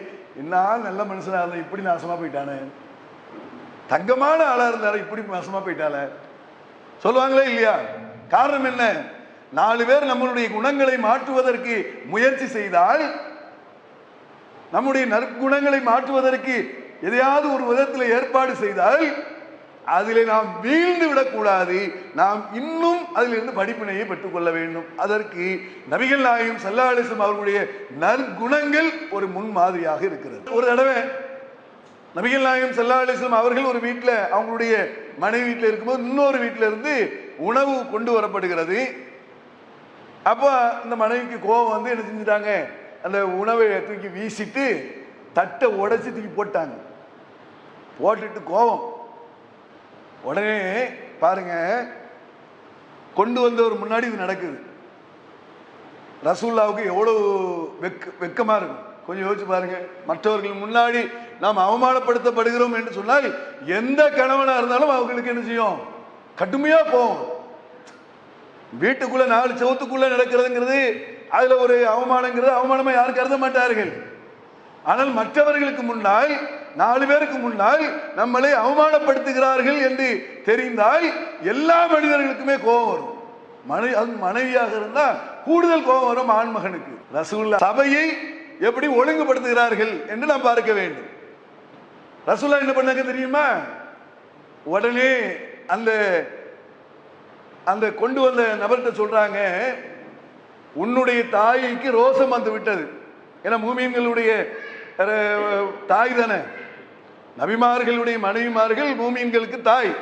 என்ன நல்ல மனுஷனா இருந்தா இப்படி நாசமா போயிட்டானே, தங்கமான ஆளா இருந்தாரு இப்படி நாசமா போயிட்டால சொல்லுவாங்களே இல்லையா? காரணம் என்ன? 4 பேர் நம்மளுடைய குணங்களை மாற்றுவதற்கு முயற்சி செய்தால், நம்முடைய நற்குணங்களை மாற்றுவதற்கு எதையாவது ஒரு விதத்தில் ஏற்பாடு செய்தால் அதிலே நாம் வீழ்ந்து விடக்கூடாது. நாம் இன்னும் அதிலிருந்து படிப்பினையை பெற்றுக்கொள்ள வேண்டும். அதற்கு நபிகள் நாயகம் ஸல்லல்லாஹு அலைஹி வஸல்லம் அவர்களுடைய நற்குணங்கள் ஒரு முன்மாதிரியாக இருக்கிறது. ஒரு தடவை நபிகள் நாயகம் ஸல்லல்லாஹு அலைஹி வஸல்லம் அவர்கள் ஒரு வீட்டில், அவங்களுடைய மனைவி வீட்டில் இருக்கும்போது இன்னொரு வீட்டில இருந்து உணவு கொண்டு வரப்படுகிறது. அப்போ அந்த மனைவிக்கு கோபம் வந்து என்ன செஞ்சுட்டாங்க, அந்த உணவை தூக்கி வீசிட்டு தட்டை உடைச்சி தூக்கி போட்டாங்க. போட்டுட்டு கோபம் உடனே பாருங்க, கொண்டு வந்தவர் முன்னாடி இது நடக்குது. ரசூலுல்லாவுக்கு எவ்வளவு வெக்கமா இருக்கும் கொஞ்சம் யோசிச்சு பாருங்க. மற்றவர்கள் முன்னாடி நாம் அவமானப்படுத்தப்படுகிறோம் என்று சொன்னால் எந்த கணவனா இருந்தாலும் அவங்களுக்கு என்ன செய்யும், கடுமையா போகும். வீட்டுக்குள்ள 4 செவத்துக்குள்ள நடக்கிறதுங்கிறது அதுல ஒரு அவமானங்கிறது அவமானமா யாரும் கருத மாட்டார்கள். ஆனால் மற்றவர்களுக்கு முன்னால், 4 பேருக்கு முன்னால் நம்மளை அவமானப்படுத்துகிறார்கள் என்று தெரிந்தால் எல்லா மனிதர்களுக்குமே கோபம் வரும். மனைவியாக இருந்தா கூடுதல் கோபம் வரும் ஆண்மகனுக்கு. ரசூலுல்லாஹ் சபையை எப்படி ஒழுங்குபடுத்துகிறார்கள் என்று நாம் பார்க்க வேண்டும். ரசூலுல்லாஹ் என்ன பண்ணாங்க தெரியுமா, உடனே அந்த கொண்டு வந்த நபர்கிட்ட சொல்றாங்க, உன்னுடைய தாய்க்கு ரோசம் வந்து விட்டது. ஏன்னா மூமின்களுடைய தாய் தானே, நபிமார்களுடைய மனைவிமார்கள் மூமின்களுக்கு தாய்.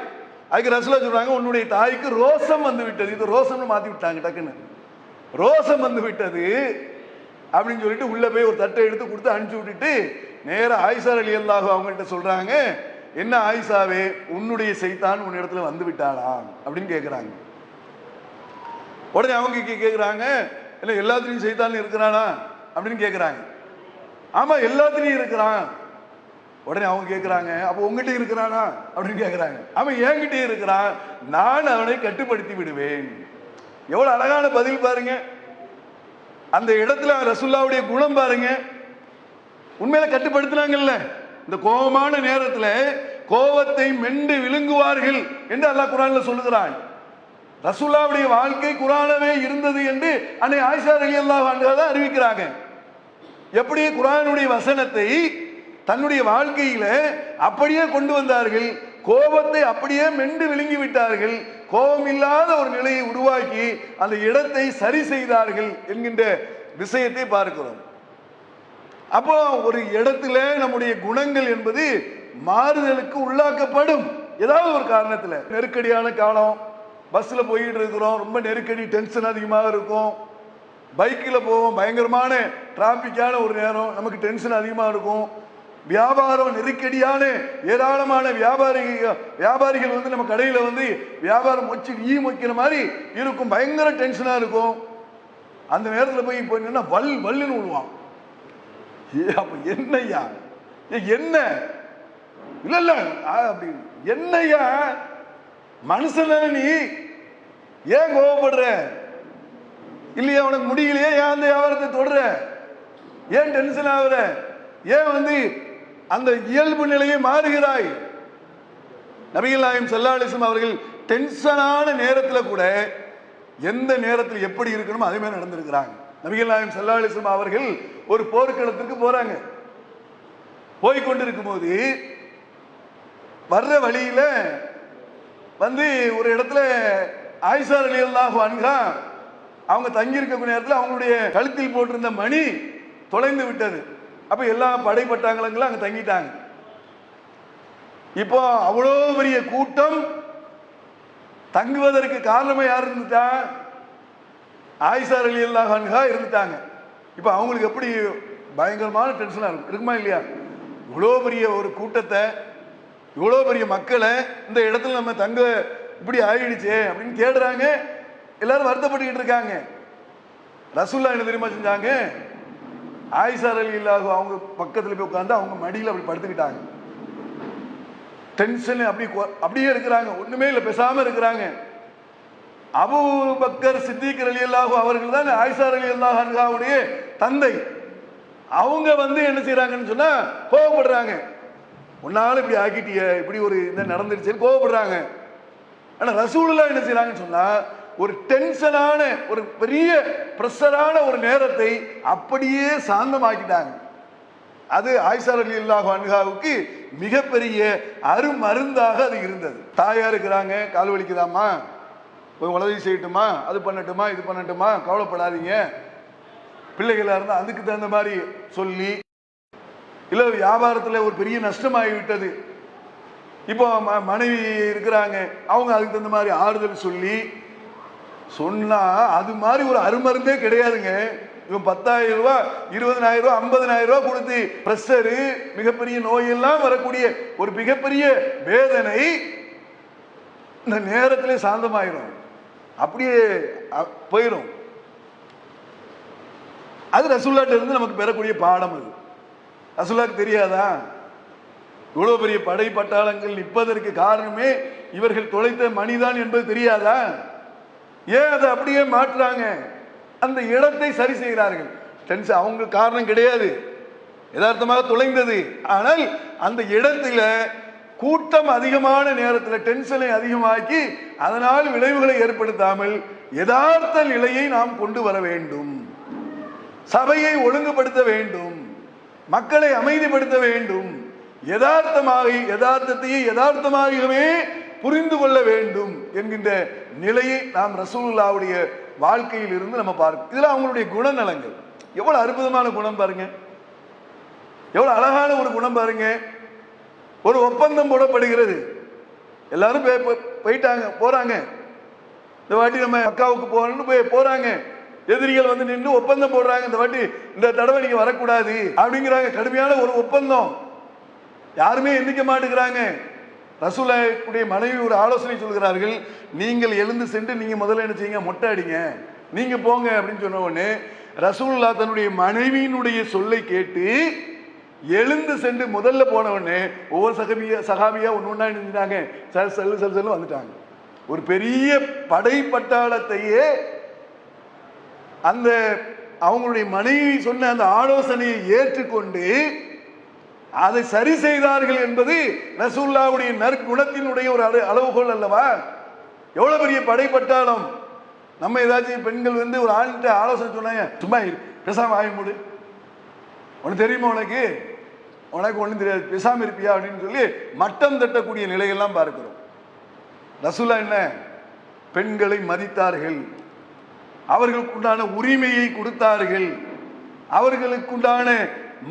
அதுக்கு ரசூலுல்லாஹ் சொல்றாங்க, உன்னுடைய தாய்க்கு ரோசம் வந்து விட்டது. இது ரோசம்னு மாத்தி விட்டாங்க டக்குன்னு. ரோசம் வந்து விட்டது அப்படின்னு சொல்லிட்டு உள்ள போய் ஒரு தட்டை எடுத்து கொடுத்து அனுப்பிச்சு விட்டுட்டு நேர ஆயிஷா ரலியல்லாஹு அவங்கள்ட்ட சொல்றாங்க, என்ன ஆயிஷாவே, உன்னுடைய சைத்தான் உன்னிடத்துல வந்து விட்டாளா அப்படின்னு கேட்கிறாங்க. உடனே அவங்க கேட்கிறாங்க, இல்லை எல்லாத்துலையும் சைத்தான் இருக்கிறானா அப்படின்னு கேட்கிறாங்க. ஆமா எல்லாத்துலையும் இருக்கிறான். உடனே அவங்க கேட்கிறாங்க, அப்போ உங்ககிட்ட இருக்கிறானா அப்படின்னு கேட்கிறாங்க. அவன் என்கிட்ட இருக்கிறான், நான் அவனை கட்டுப்படுத்தி விடுவேன். எவ்வளவு அழகான பதில் பாருங்க. அந்த இடத்துல ரசூலுல்லாஹ்வுடைய குணம் பாருங்க. உண்மையில கட்டுப்படுத்தினாங்கல்ல. இந்த கோபமான நேரத்துல கோபத்தை மென்று விழுங்குவார்கள் என்று அல்லாஹ் குர்ஆன்ல சொல்லுகிறான். ரசூலுல்லாஹ்வுடைய வாழ்க்கை குர்ஆனவே இருந்தது என்று அன்னை ஆயிஷா ரலியல்லாஹு அன்ஹா தான் அறிவிக்கிறாங்க. எப்படி குர்ஆனுடைய வசனத்தை தன்னுடைய வாழ்க்கையில அப்படியே கொண்டு வந்தார்கள். கோபத்தை அப்படியே மென்று விழுங்கி விட்டார்கள். கோபம் இல்லாத ஒரு நிலையை உருவாக்கி அந்த இடத்தை சரி செய்தார்கள் என்கின்ற விஷயத்தை பார்க்கிறோம். அப்போ ஒரு இடத்துல நம்முடைய குணங்கள் என்பது மாறுதலுக்கு உள்ளாக்கப்படும். ஏதாவது ஒரு காரணத்துல, நெருக்கடியான காலம், பஸ்ல போயிட்டு இருக்கிறோம், ரொம்ப நெருக்கடி, டென்ஷன் அதிகமாக இருக்கும். பைக்கில் போவோம், பயங்கரமான டிராபிக்கான ஒரு நேரம், நமக்கு டென்ஷன் அதிகமாக இருக்கும். வியாபாரம் நெருக்கடியான ஏராளமான வியாபாரிகள் வந்து நம்ம கடையில் வந்து வியாபாரம் வச்சு மொய்க்கிற மாதிரி இருக்கும், பயங்கர டென்ஷனா இருக்கும். அந்த நேரத்தில் போய் போயின்னா வல்லுன்னு விடுவான். அப்ப என்னையா என்ன இல்ல இல்ல அப்படி என்னையா மனுஷன் நீ ஏன் கோவப்படுற இல்லையா, உனக்கு முடியலையே, ஏன் அந்த வியாபாரத்தை தொடர, ஏன் டென்ஷன் ஆகுற, ஏன் வந்து அந்த இயல்பு நிலையை மாறுகிறாய்? நபிகள் நாயகம் ஸல்லல்லாஹு அலைஹி வஸல்லம் அவர்கள் டென்ஷனான நேரத்தில் கூட எந்த நேரத்தில் எப்படி இருக்கணுமோ அதே மாதிரி நடந்திருக்கிறாங்க. நபிகள் நாயகம் ஸல்லல்லாஹு அலைஹி வஸல்லம் அவர்கள் ஒரு போர்க்களத்திற்கு போறாங்க. போய்கொண்டிருக்கும் போது வர்ற வழியில வந்து ஒரு இடத்துல ஆயிஷா ரலியல்லாஹு அன்ஹா அவங்க தங்கி இருக்கக்கூடிய நேரத்தில் அவங்களுடைய கழுத்தில் போட்டிருந்த மணி தொலைந்து விட்டது. அப்ப எல்லா படைப்பட்டாங்களும் அங்க தங்கிட்டாங்க. இப்போ அவ்வளோ பெரிய கூட்டம் தங்குவதற்கு காரணமா யார் இருந்துட்டா? ஆயிஷா ரலியல்லாஹு அன்ஹா இருந்துட்டாங்க. இப்ப அவங்களுக்கு எப்படி பயங்கரமான டென்ஷனா இருக்குமா இல்லையா? இவ்வளோ பெரிய ஒரு கூட்டத்தை, இவ்வளோ பெரிய மக்களை இந்த இடத்துல நம்ம தங்க இப்படி ஆயிடுச்சே அப்படின்னு தேடுறாங்க. எல்லாரும் வருத்தப்பட்டுக்கிட்டு இருக்காங்க. ரசூலுல்லாஹ் என்ன தெரியுமா செஞ்சாங்க? ஆயிஷா ரலியல்லாஹு அவங்க பக்கத்துல போய் உட்கார்ந்து அவங்க மடியில் அப்படி படுத்துக்கிட்டாங்க. டென்ஷன் அப்படியே இருக்கிறாங்க, ஒண்ணுமே இல்லை, பேசாம இருக்கிறாங்க. அபூபக்கர் சித்திக் ரலியல்லாஹு அவர்கள் தான் ஆயிஷா ரலியல்லாஹு அன்ஹாவுடைய தந்தை. அவங்க வந்து என்ன செய்யறாங்கன்னு சொன்னா கோவப்படுறாங்க. உன்னால இப்படி ஆக்கிட்டிய, இப்படி ஒரு இதை நடந்துருச்சுன்னு கோவப்படுறாங்க. ஆனா ரசூலுல்லாஹ் என்ன செய்யறாங்கன்னு சொன்னா ஒரு டென்ஷனான ஒரு பெரிய பிரஷரான ஒரு நேரத்தை அப்படியே சாந்தமாக்கிட்டாங்க. அது ஆயிஷா ரலியல்லாஹு அன்ஹாவுக்கு மிகப்பெரிய அருமருந்தாக அது இருந்தது. தாயா இருக்கிறாங்க, கால் வலிக்குதாமா, போய் உதவி செய்யட்டுமா, அது பண்ணட்டுமா, இது பண்ணட்டுமா, கவலைப்படாதீங்க. பிள்ளைகளா இருந்தால் அதுக்கு தகுந்த மாதிரி சொல்லி, இல்லை வியாபாரத்தில் ஒரு பெரிய நஷ்டமாகிவிட்டது, இப்போ மனைவி இருக்கிறாங்க, அவங்க அதுக்கு தகுந்த மாதிரி ஆறுதல் சொல்லி சொன்னா அது மாதிரி ஒரு அருமருந்தே கிடையாதுங்க. இவன் 10,000 ரூபாய், 20,000 ரூபாய், 50,000 ரூபாய் கொடுத்து பிரஷரு, மிகப்பெரிய நோயெல்லாம் வரக்கூடிய ஒரு மிகப்பெரிய வேதனை இந்த நேரத்திலே சாந்தமாயிரும், அப்படியே போயிடும். அது ரசூலுல்லாஹ்ட்ட இருந்து நமக்கு பெறக்கூடிய பாடம். அது ரசூலுல்லாஹ்க்கு தெரியாதா? இவ்வளவு பெரிய படை பட்டாளங்கள் நிற்பதற்கு காரணமே இவர்கள் தொலைத்த மணிதான் என்பது தெரியாதா? ஏன் அதை அப்படியே மாற்றுறாங்க? அந்த இடத்தை சரி செய்கிறார்கள். டென்ஷன் அவங்க காரணம் கிடையாது, யதார்த்தமாக தொலைந்தது. ஆனால் அந்த இடத்துல கூட்டம் அதிகமான நேரத்தில் டென்ஷனை அதிகமாக்கி அதனால் விளைவுகளை ஏற்படுத்தாமல் யதார்த்த நிலையை நாம் கொண்டு வர வேண்டும். சபையை ஒழுங்குபடுத்த வேண்டும், மக்களை அமைதிப்படுத்த வேண்டும், யதார்த்தத்தையே யதார்த்தமாகவே புரிந்து கொள்ள வேண்டும் என்கின்ற நிலையை நாம் ரசூலுல்லாஹ்வுடைய வாழ்க்கையில் இருந்து நம்ம பார்க்கணும். இதுல அவங்களுடைய குணநலங்கள் எவ்வளவு அற்புதமான குணம் பாருங்க, எவ்வளவு அழகான ஒரு குணம் பாருங்க. ஒரு ஒப்பந்தம் போடப்படுகிறது, எல்லாரும் போயிட்டாங்க, போறாங்க. இந்த வாட்டி நம்ம மக்காவுக்கு போகணும்னு போறாங்க. எதிரிகள் வந்து நின்று ஒப்பந்தம் போடுறாங்க, இந்த வாட்டி இந்த தடவை நீங்க வரக்கூடாது அப்படிங்கிறாங்க. கடுமையான ஒரு ஒப்பந்தம், யாருமே எந்திக்க மாட்டேங்கிறாங்க. ரசூலுல்லாஹ்வுடைய மனைவி ஒரு ஆலோசனை சொல்கிறார்கள், நீங்கள் எழுந்து சென்று நீங்க முதல்ல என்ன செய்யுங்க, மொட்டை அடிங்க, நீங்க போங்க அப்படின்னு சொன்ன உடனே ரசூலுல்லாஹ் தன்னுடைய மனைவியினுடைய சொல்லை கேட்டு எழுந்து சென்று முதல்ல போன உடனே ஒவ்வொரு சகாபியா ஒன்னொன்னா நின்றாங்க, செல்லு வந்துட்டாங்க. ஒரு பெரிய படை பட்டாளத்தையே அந்த அவங்களுடைய மனைவி சொன்ன அந்த ஆலோசனையை ஏற்றுக்கொண்டு அதை சரி செய்தார்கள் என்பது ரசூலுல்லாஹ்வுடைய நற்குணத்தினுடைய ஒரு அளவுகோல் அல்லவா? எவ்வளவு பெரிய படைப்பட்டாலும் நம்ம ஏதாச்சும் பெண்கள் வந்து ஒரு ஆண்கிட்ட ஆலோசனை சொன்னாங்க, சும்மா பேசாம ஆகி மூடு, உனக்கு தெரியுமா, உனக்கு உனக்கு ஒன்றும் தெரியாது, பேசாம இருப்பியா அப்படின்னு சொல்லி மட்டம் தட்டக்கூடிய நிலையெல்லாம் பார்க்கிறோம். ரசூலா என்ன, பெண்களை மதித்தார்கள், அவர்களுக்குண்டான உரிமையை கொடுத்தார்கள். அவர்களுக்குண்டான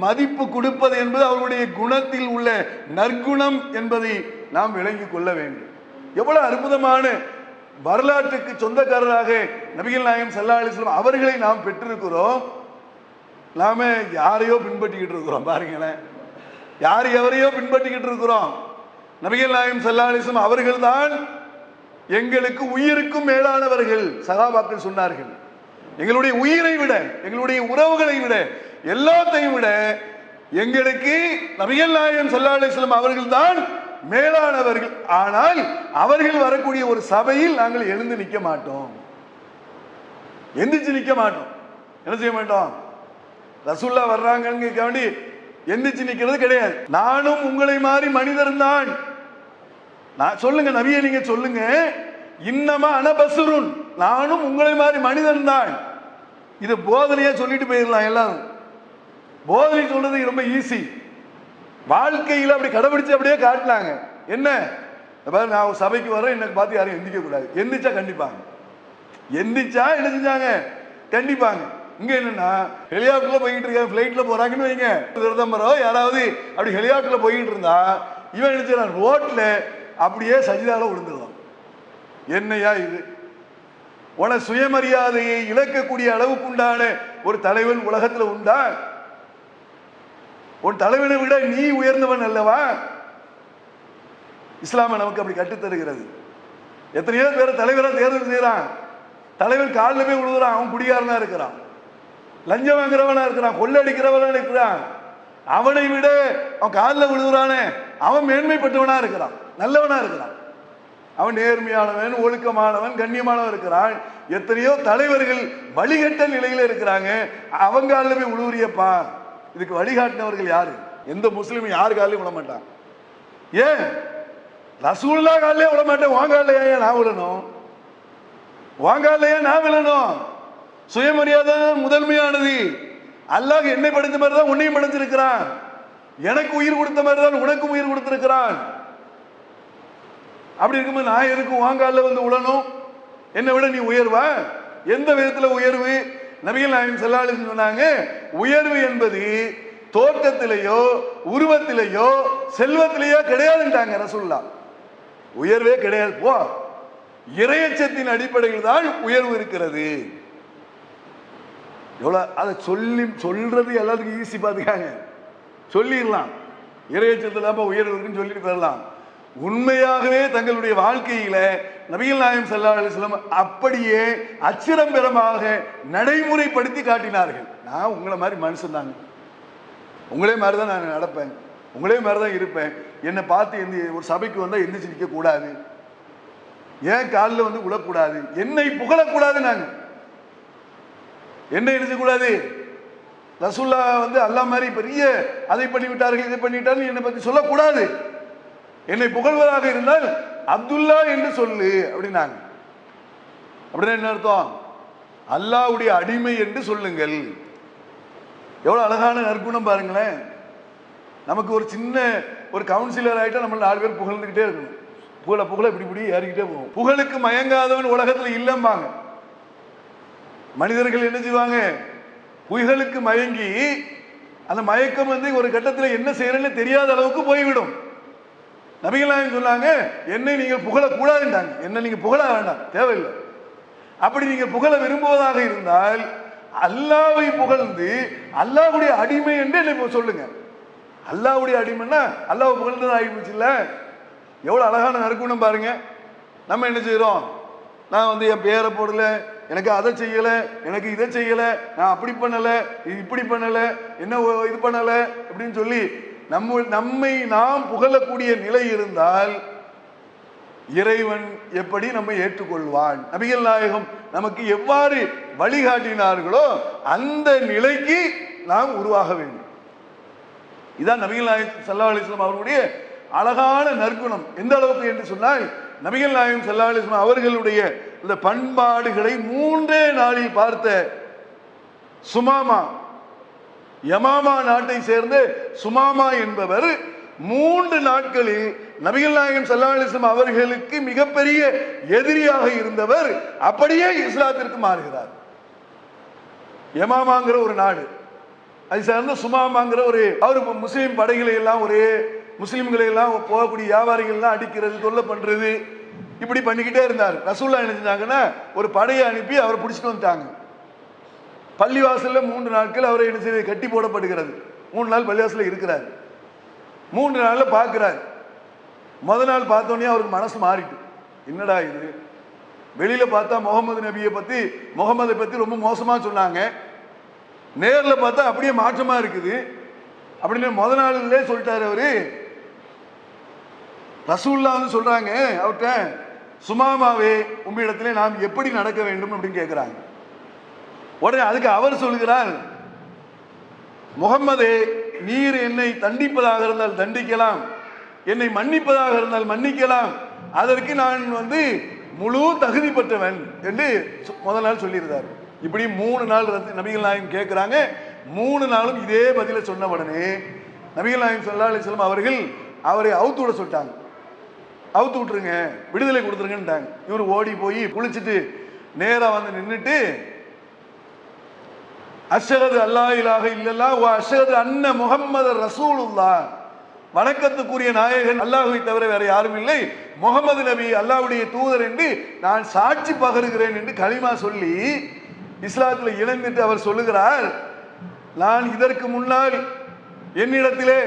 மதிப்பு கொடுப்பது என்பது அவர்களுடைய குணத்தில் உள்ள நற்குணம் என்பதை நாம் விளங்கிக் கொள்ள வேண்டும். எவ்வளவு அற்புதமான வரலாற்றுக்கு சொந்தக்காரராக நபிகள் நாயகம் ஸல்லல்லாஹு அலைஹி வஸல்லம் அவர்களை நாம் பெற்றிருக்கிறோம். நாம யாரையோ பின்பற்றிக்கிட்டு இருக்கிறோம். பாருங்களேன், யார் எவரையோ பின்பற்றிக்கிட்டு இருக்கிறோம். நபிகள் நாயகம் ஸல்லல்லாஹு அலைஹி வஸல்லம் அவர்கள் தான் எங்களுக்கு உயிருக்கும் மேலானவர்கள். சகாபாக்கள் சொன்னார்கள், எங்களுடைய உயிரை விட, எங்களுடைய உறவுகளை விட, எல்லாத்தையும் விட எங்களுக்கு நபிகள் நாயகம் ஸல்லல்லாஹு அலைஹி வஸல்லம் அவர்கள் தான் மேலானவர்கள். ஆனால் அவர்கள் வரக்கூடிய ஒரு சபையில் நாங்கள் எழுந்து நிற்க மாட்டோம், எந்திரிச்சு நிற்க மாட்டோம். என்ன செய்ய மாட்டோம்? ரசூல்லா வர்றாங்கன்னு எந்திரிச்சு நிற்கிறது கிடையாது. நானும் உங்களை மாதிரி மனிதர் தான். நான் சொல்லுங்க, நபியை நீங்க சொல்லுங்க, இன்னமா அனபசுருன், நானும் உங்களை மாதிரி மனிதன் தான். இது போதனையா சொல்லிட்டு போயிடலாம். எல்லாரும் போதனை சொல்றது ரொம்ப ஈஸி, வாழ்க்கையில் அப்படி கடைபிடிச்சு அப்படியே காட்டினாங்க. என்ன, நான் ஒரு சபைக்கு வரேன், எனக்கு பார்த்து யாரும் எந்திரிக்க கூடாது. எந்திரிச்சா கண்டிப்பாங்க, எந்திரிச்சா என்ன செஞ்சாங்க, கண்டிப்பாங்க. இங்க என்னன்னா, ஹெலிகாப்டர்ல போயிட்டு இருக்காங்க, பிளைட்ல போறாங்கன்னு வைங்க, பிரதமரோ யாராவது அப்படி ஹெலிகாப்டர்ல போயிட்டு இருந்தா இவன் என்ன செய்யறான், ரோட்ல அப்படியே சஜிதால விழுந்துடலாம். என்னையா இது? உன சுயமரியாதையை இழக்கக்கூடிய அளவுக்கு உண்டான ஒரு தலைவன் உலகத்துல உண்டா? உன் தலைவனை விட நீ உயர்ந்தவன் அல்லவா? இஸ்லாம நமக்கு அப்படி கற்றுத்தருகிறது. எத்தனையோ பேர் தலைவரை தேர்தல் செய்யறான், தலைவன் காலில் போய் விழுகிறான், அவன் குடிகாரனா இருக்கிறான், லஞ்சம் வாங்குறவனா இருக்கிறான், கொள்ளடிக்கிறவனா இருக்கிறான். அவனை விட அவன் காலில் விழுகிறானே, அவன் மேன்மைப்பட்டவனா இருக்கிறான், நல்லவனா இருக்கிறான், அவன் நேர்மையானவன், ஒழுக்கமானவன், கண்ணியமானவன் இருக்கிறான். எத்தனையோ தலைவர்கள் வழிகட்ட நிலையில இருக்கிறாங்க, அவங்க காலில் போய் விழுவுறியப்பா. இதுக்கு வழிகாட்டினவர்கள் யாரு? எந்த முஸ்லீமும் யாரு காலையும் விட மாட்டான். ஏன் ரசூலுல்லா காலையே விட மாட்டேன், வாங்காலையா ஏன் நான் விடணும்? வாங்காலையா நான் விழணும்? சுயமரியாதை முதன்மையானது. அல்லாஹ் என்னை படைத்த மாதிரி தான் உன்னையும் படைச்சிருக்கிறான், எனக்கு உயிர் கொடுத்த மாதிரி தான் உனக்கும் உயிர் கொடுத்திருக்கிறான். அப்படி இருக்கும்போது நான் எதுக்கு வாங்கால வந்து விடணும்? என்னை விட நீ உயர்வா? எந்த விதத்துல உயர்வு? நபிகள் நாயகம் ஸல்லல்லாஹு அலைஹி வஸல்லம் சொன்னாங்க, உயர்வு என்பது தோற்றத்திலேயோ உருவத்திலேயோ செல்வத்திலேயோ கிடையாதுட்டாங்க ரசூலுல்லாஹ். உயர்வே கிடையாது. போ, இறையச்சத்தின் அடிப்படையில் தான் உயர்வு இருக்கிறது. எவ்வளவு அதை சொல்றது எல்லாத்துக்கும் ஈஸி. பார்த்துக்காங்க, சொல்லிடலாம், இறையச்சத்துல உயர்வு இருக்குன்னு சொல்லிட்டு போயிடலாம். உண்மையாகவே தங்களுடைய வாழ்க்கையில நபிகள் நாயகம் ஸல்லல்லாஹு அலைஹி வஸல்லம் அப்படியே அச்சிரம்பரமாக நடைமுறைப்படுத்தி காட்டினார்கள். நான் உங்களை மாதிரி மனுஷன் தாங்க, உங்களே மாதிரி தான் நான் நடப்பேன், உங்களே மாதிரி தான் இருப்பேன். என்னை பார்த்து ஒரு சபைக்கு வந்தால் எந்திரிச்சு நிற்க கூடாது, ஏன் காலில் வந்து விழக்கூடாது, என்னை புகழக்கூடாது, நாங்க என்ன எழுதக்கூடாது. ரசூல்லா வந்து அல்லாஹ் மாதிரி பெரிய அதை பண்ணிவிட்டார்கள் இதை பண்ணிவிட்டார்கள் என்னை பற்றி சொல்லக்கூடாது. என்னை புகழ்வதாக இருந்தால் அப்துல்லா என்று சொல்லு அப்படின்னாங்க. அப்படின்னா என்ன அர்த்தம்? அல்லாஹ்வுடைய அடிமை என்று சொல்லுங்கள். எவ்வளவு அழகான நற்குணம் பாருங்களேன். நமக்கு ஒரு சின்ன ஒரு கவுன்சிலர் ஆகிட்டா நம்ம 4 பேர் புகழ்ந்துக்கிட்டே இருக்கணும். புகழ புகழ இப்படி ஏறிக்கிட்டே போகும். புகழுக்கு மயங்காதவன் உலகத்தில் இல்லம்பாங்க. மனிதர்கள் என்ன செய்வாங்க, புகழுக்கு மயங்கி அந்த மயக்கம் வந்து ஒரு கட்டத்தில் என்ன செய்யறேன்னு தெரியாத அளவுக்கு போய்விடும். நபிகள் நாயகம் சொன்னாங்க, என்னை நீங்கள் புகழக்கூடாதுன்றாங்க. என்ன நீங்க புகழ வேண்டாம், தேவையில்லை. அப்படி நீங்க புகழ விரும்புவதாக இருந்தால் அல்லாஹ்வை புகழ்ந்து அல்லாஹ்வுடைய அடிமை என்று என்னை சொல்லுங்க. அல்லாஹ்வுடைய அடிமைன்னா அல்லாஹ் புகழ்ந்து ஆகிடுச்சு இல்ல? எவ்வளவு அழகான நற்குணம் பாருங்க. நம்ம என்ன செய்யறோம், நான் வந்து என் பேரை போடல, எனக்கு அதை செய்யல, எனக்கு இதை செய்யல, நான் அப்படி பண்ணல, இப்படி பண்ணல, என்ன இது பண்ணல அப்படின்னு சொல்லி நம்மை நாம் புகழக்கூடிய நிலை இருந்தால் இறைவன் எப்படி நம்மை ஏற்றுக்கொள்வான்? நபிகள் நாயகம் நமக்கு எவ்வாறு வழிகாட்டினார்களோ அந்த நிலைக்கு நாம் உருவாக வேண்டும். இதான் நபிகள் நாயகம் ஸல்லல்லாஹு அலைஹி வஸல்லம் அவர்களுடைய அழகான நற்குணம். எந்த அளவுக்கு என்று சொன்னால், நபிகள் நாயகம் ஸல்லல்லாஹு அலைஹி வஸல்லம் அவர்களுடைய இந்த பண்பாடுகளை 3 நாளில் பார்த்த சுமாமா யமாமா நாட்டை சேர்ந்த சுமாமா என்பவர் 3 நாட்களில் நபிகள் நாயகம் ஸல்லல்லாஹு அலைஹி வஸல்லம் அவர்களுக்கு மிகப்பெரிய எதிரியாக இருந்தவர் அப்படியே இஸ்லாத்திற்கு மாறுகிறார். யமாமாங்கிற ஒரு நாடு, அது சார்ந்த சுமாமாங்கிற அவர் முஸ்லீம் படைகளை எல்லாம் முஸ்லீம்களை எல்லாம் போகக்கூடிய வியாபாரிகள் எல்லாம் அடிக்கிறது, தொல்லை பண்றது, இப்படி பண்ணிக்கிட்டே இருந்தார். ரசூலுல்லாஹ் என்ன செஞ்சாங்கன்னா ஒரு படையை அனுப்பி அவரை பிடிச்சிட்டு வந்துட்டாங்க. பள்ளிவாசல்ல 3 நாட்கள் அவரை என்ன செய்து கட்டி போடப்படுகிறது. 3 நாள் பள்ளிவாசல்ல இருக்கிறார். 3 நாள்ல பார்க்கிறார். முதல் நாள் பார்த்தோன்னே அவருக்கு மனசு மாறிட்டு, என்னடா இது, வெளியில பார்த்தா முகமதை பத்தி ரொம்ப மோசமா சொன்னாங்க, நேர்ல பார்த்தா அப்படியே மாற்றமா இருக்குது அப்படின்னு முதல் நாள்ல சொல்லிட்டாரு அவரு. ரசூலுல்லாஹ் வந்து சொல்றாங்க அவர்கிட்ட, சுமாமாவே உம்மிடத்திலே நாம் எப்படி நடக்க வேண்டும் அப்படின்னு கேட்கிறாங்க. உடனே அதுக்கு அவர் சொல்கிறார், முகம்மதே, நீர் என்னை தண்டிப்பதாக இருந்தால் தண்டிக்கலாம், என்னை மன்னிப்பதாக இருந்தால் மன்னிக்கலாம், அதற்கு நான் வந்து முழு தகுதி பெற்றவன் என்று முதல் நாள் சொல்லியிருந்தார். இப்படி 3 நாள் நபிகள் நாயகம் கேட்கிறாங்க. 3 நாளும் இதே பதில சொன்ன உடனே நபிகள் நாயகம் ஸல்லல்லாஹு அலைஹி வஸல்லம் அவர்கள் அவரை அவுத்து விட சொல்லிட்டாங்க. அவுத்து விட்டுருங்க, விடுதலை கொடுத்துருங்கன்ட்டாங்க. இவர் ஓடி போய் குளிச்சுட்டு நேரா வந்து நின்றுட்டு, அஷ்ஹது அல்லா இலாஹ இல்லல்லாஹ் வ அஷ்ஹது அன்ன முஹம்மது ரசூலுல்லாஹ், வணக்கத்துக்குரிய நாயகன் அல்லாஹ்வை தவிர வேற யாரும் இல்லை, முகமது நபி அல்லாஹ்வுடைய தூதர் என்று நான் சாட்சி பகருகிறேன் என்று கலிமா சொல்லி இஸ்லாத்துல இணைந்துட்டு அவர் சொல்லுகிறார், நான் இதற்கு முன்னால் என்னிடத்திலே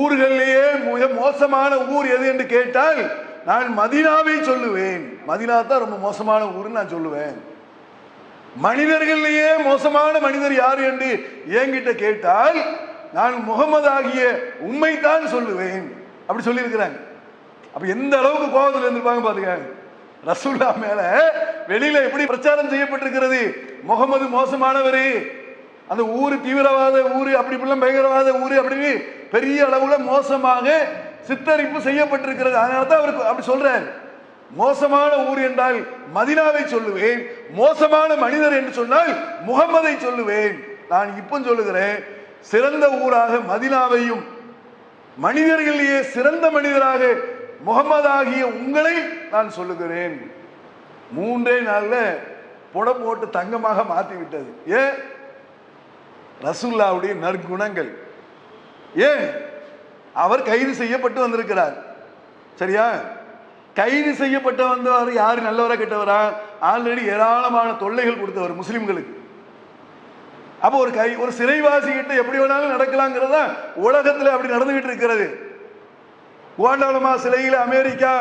ஊர்களிலேயே மிக மோசமான ஊர் எது என்று கேட்டால் நான் மதீனாவை சொல்லுவேன். மதீனா தான் ரொம்ப மோசமான ஊர்னு நான் சொல்லுவேன். மனிதர்களிலேயே மோசமான மனிதர் யார் என்று என்கிட்ட கேட்டால் நான் முகமது ஆகிய உண்மைத்தான் சொல்லுவேன் அப்படி சொல்லியிருக்கிறாங்க. அப்ப எந்த அளவுக்கு கோபத்தில் இருந்திருப்பாங்க பாத்துக்க. ரசூலுல்லாஹ் மேல வெளியில எப்படி பிரச்சாரம் செய்யப்பட்டிருக்கிறது, முகமது மோசமானவரு, அந்த ஊரு தீவிரவாத ஊரு, அப்படி பயங்கரவாத ஊரு அப்படின்னு பெரிய அளவுல மோசமாக சித்தரிப்பு செய்யப்பட்டிருக்கிறது. அதனாலதான் அவருக்கு அப்படி சொல்றாரு, மோசமான ஊர் என்றால் மதீனாவை சொல்லுவேன், மோசமான மனிதர் என்று சொன்னால் முகமதை சொல்லுவேன். நான் இப்ப சொல்லுகிறேன், சிறந்த ஊராக மதீனாவையும் மனிதர்களிலேயே சிறந்த மனிதராக முகமதாகிய உங்களை நான் சொல்லுகிறேன். 3 நாள்ல புடம் போட்டு தங்கமாக மாற்றி விட்டது. ஏன்? ரசூலுல்லாஹ்வுடைய நற்குணங்கள். ஏன்? அவர் கைது செய்யப்பட்டு வந்திருக்கிறார். சரியா? கைது செய்யப்பட்ட வந்தவர் யாரு, நல்லவரா கெட்டவரா? ஆல்ரெடி ஏராளமான தொல்லைகள் கொடுத்தவர் முஸ்லிம்களுக்கு. அப்போ ஒரு சிறைவாசி கிட்ட எப்படி வேணாலும் நடக்கலாங்கிறதா உலகத்துல அப்படி நடந்துகிட்டு இருக்கிறது. குவாண்டனாமா சிலையில் அமெரிக்கா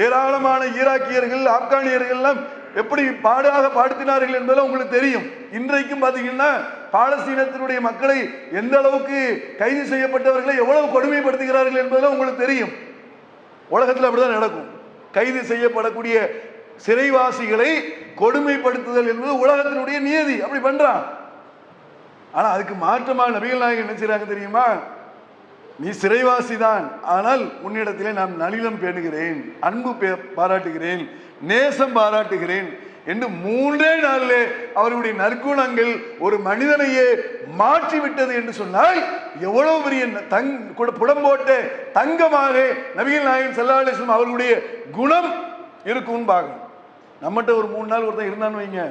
ஏராளமான ஈராக்கியர்கள், ஆப்கானியர்கள் எல்லாம் எப்படி பாடுத்தினார்கள் என்பதை உங்களுக்கு தெரியும். இன்றைக்கும் பாத்தீங்கன்னா பாலஸ்தீனத்தினுடைய மக்களை எந்த அளவுக்கு கைது செய்யப்பட்டவர்களை எவ்வளவு கொடுமைப்படுத்துகிறார்கள் என்பதெல்லாம் உங்களுக்கு தெரியும். உலகத்தில் அப்படிதான் நடக்கும். கைது செய்யப்படக்கூடிய சிறைவாசிகளை கொடுமைப்படுத்துதல் என்பது உலகத்தினுடைய நியதி, அப்படி பண்றான். ஆனா அதுக்கு மாற்றமா நபிகள் நாயகம் என்ன செய்றாங்க தெரியுமா? நீ சிறைவாசி தான், ஆனால் உன்னிடத்திலே நான் நளினம் பேணுகிறேன், அன்பு பாராட்டுகிறேன், நேசம் பாராட்டுகிறேன் என்று 3 நாளிலே அவருடைய நற்குணங்கள் ஒரு மனிதனையே மாற்றிவிட்டது என்று சொன்னால் எவ்வளவு பெரிய புடம்போட்ட தங்கமாக நபிகள் நாயகம் ஸல்லல்லாஹு அலைஹி வஸல்லம் அவர்களுடைய குணம் இருக்கும்னு பார்க்கணும். நம்மகிட்ட ஒரு 3 நாள் ஒருத்தன் இருந்தான்னு வைங்க,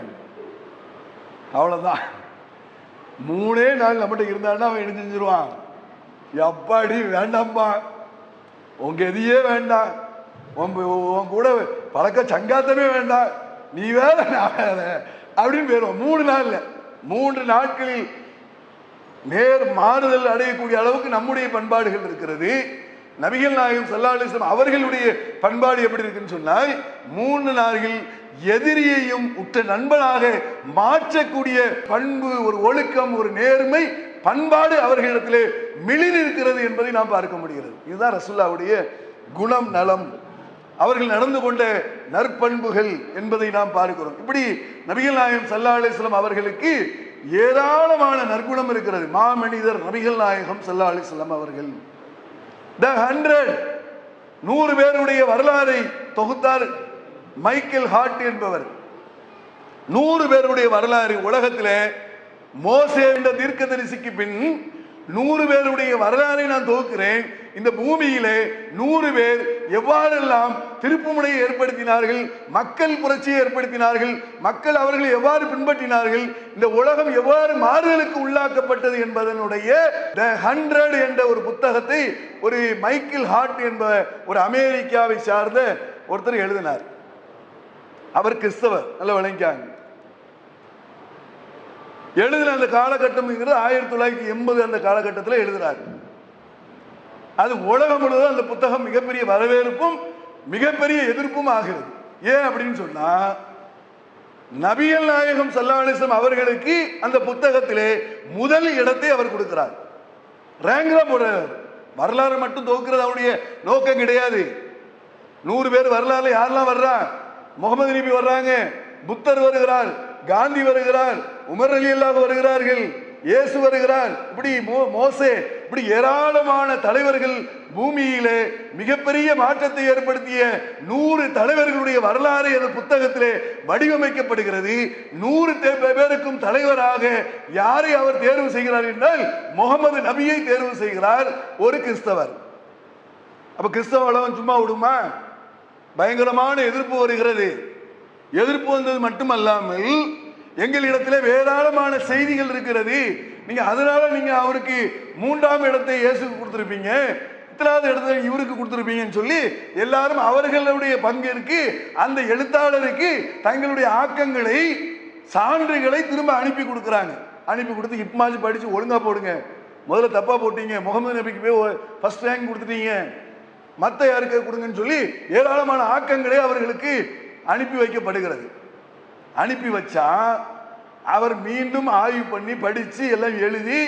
அவ்வளவுதான். 3 நாள் நம்மகிட்ட இருந்தான்னா அவன் என்ன செஞ்சிருவான்? எப்பாடி வேண்டாம்பா, உங்க எதையே வேண்டாம், உன் கூட பழக்க சங்காத்தமே வேண்டாம், நீ வேற நான் வேற அப்படின்னு போயிடும். 3 நாட்களில் நேர் மாறுதல் அடையக்கூடிய அளவுக்கு நம்முடைய பண்பாடுகள் இருக்கிறது. நபிகள் நாயகம் ஸல்லல்லாஹு அலைஹி வஸல்லம் அவர்களுடைய பண்பாடு எப்படி இருக்குன்னு சொன்னால் 3 நாட்கள் எதிரியையும் உற்ற நண்பனாக மாற்றக்கூடிய பண்பு, ஒரு ஒழுக்கம், ஒரு நேர்மை பண்பாடு அவர்களிடத்திலே மிளிர் இருக்கிறது என்பதை நாம் பார்க்க முடிகிறது. இதுதான் ரசூலுல்லாஹ்வுடைய குணம், நலம், அவர்கள் நடந்து கொண்ட நற்பண்புகள் என்பதை நாம் பார்க்கிறோம். இப்படி நபிகள் நாயகம் ஸல்லல்லாஹு அலைஹி வஸல்லம் அவர்களுக்கு ஏராளமான நற்குணம் இருக்கிறது. மாமனிதர் நபிகள் நாயகம் ஸல்லல்லாஹு அலைஹி வஸல்லம் அவர்கள் தி 100 பேருடைய வரலாறை தொகுத்தார் மைக்கேல் ஹார்ட் என்பவர். 100 பேருடைய வரலாறு உலகத்தில் மோசே என்ற தீர்க்கதரிசிக்கு பின் 100 பேருடைய வரலாறை நான் தொகுக்கிறேன். இந்த பூமியிலே 100 பேர் எவ்வாறெல்லாம் திருப்புமுனையை ஏற்படுத்தினார்கள், மக்கள் புரட்சியை ஏற்படுத்தினார்கள், மக்கள் அவர்களை எவ்வாறு பின்பற்றினார்கள், இந்த உலகம் எவ்வாறு மாறுதலுக்கு உள்ளாக்கப்பட்டது என்பதனுடைய தி 100 என்ற ஒரு புத்தகத்தை ஒரு மைக்கேல் ஹார்ட் என்ப ஒரு அமெரிக்காவை சார்ந்த ஒருத்தர் எழுதினார். அவர் கிறிஸ்தவர், நல்ல விளங்கிக்காங்க. எழுதின அந்த காலகட்டம் 1980 அந்த காலகட்டத்தில் எழுதுறாரு. அது உலகம் முழுவதும் அந்த புத்தகம் மிகப்பெரிய வரவேற்பும் மிகப்பெரிய எதிர்ப்பும் ஆகிறது. ஏன் அப்படின்னு சொன்னா, நபிகள் நாயகம் ஸல்லல்லாஹு அலைஹி வஸல்லம் அவர்களுக்கு அந்த புத்தகத்திலே முதல் இடத்தை அவர் கொடுக்கிறார். ரேங்க்ல போடுறார். வரலாறு மட்டும் தொகுக்கிறது அவருடைய நோக்கம் கிடையாது. 100 பேர் வரலாறு யாரெல்லாம் வர்றா? முகமது நபி வர்றாங்க, புத்தர் வருகிறார், காந்தி வருகிறார், உமர் ரலியல்லாஹு வருகிறார்கள், இயேசு வருகிறார், இப்படி மோசே, இப்படி ஏராளமான தலைவர்கள் பூமியிலே மிகப்பெரிய மாற்றத்தை ஏற்படுத்திய 100 தலைவர்களுடைய வரலாறு அந்த புத்தகத்திலே வடிவமைக்கப்படுகிறது. 100 பேருக்கும் தலைவராக யாரை அவர் தேர்வு செய்கிறார் என்றால் முகமது நபியை தேர்வு செய்கிறார், ஒரு கிறிஸ்தவர். அப்ப கிறிஸ்தவ உலகம் சும்மா விடுமா? பயங்கரமான எதிர்ப்பு வருகிறது. எதிர்ப்பு வந்தது மட்டுமல்லாமல் எங்களிடத்திலே ஏராளமான செய்திகள் இருக்கிறது. நீங்க அதனால நீங்க அவருக்கு 3ஆம் இடத்தை இயேசுக்கு கொடுத்திருப்பீங்க, 3வது இடத்தை இவருக்கு கொடுத்திருப்பீங்கன்னு சொல்லி எல்லாரும் அவர்களுடைய பங்கிற்கு அந்த எழுத்தாளருக்கு தங்களுடைய ஆக்கங்களை, சான்றுகளை திரும்ப அனுப்பி கொடுக்குறாங்க. அனுப்பி கொடுத்து இப்பமாச்சு படிச்சு ஒழுங்கா போடுங்க, முதல்ல தப்பா போட்டீங்க, முகமது நபிக்கு போய் ஃபர்ஸ்ட் ரேங்க் கொடுத்துட்டீங்க, மற்ற யாருக்கு கொடுங்கன்னு சொல்லி ஏராளமான ஆக்கங்களை அவர்களுக்கு அனுப்பி வைக்கப்படுகிறது. அனுப்பி வச்சா அவர் மீண்டும் ஆய்வு பண்ணி படிச்சு எல்லாம் எழுதி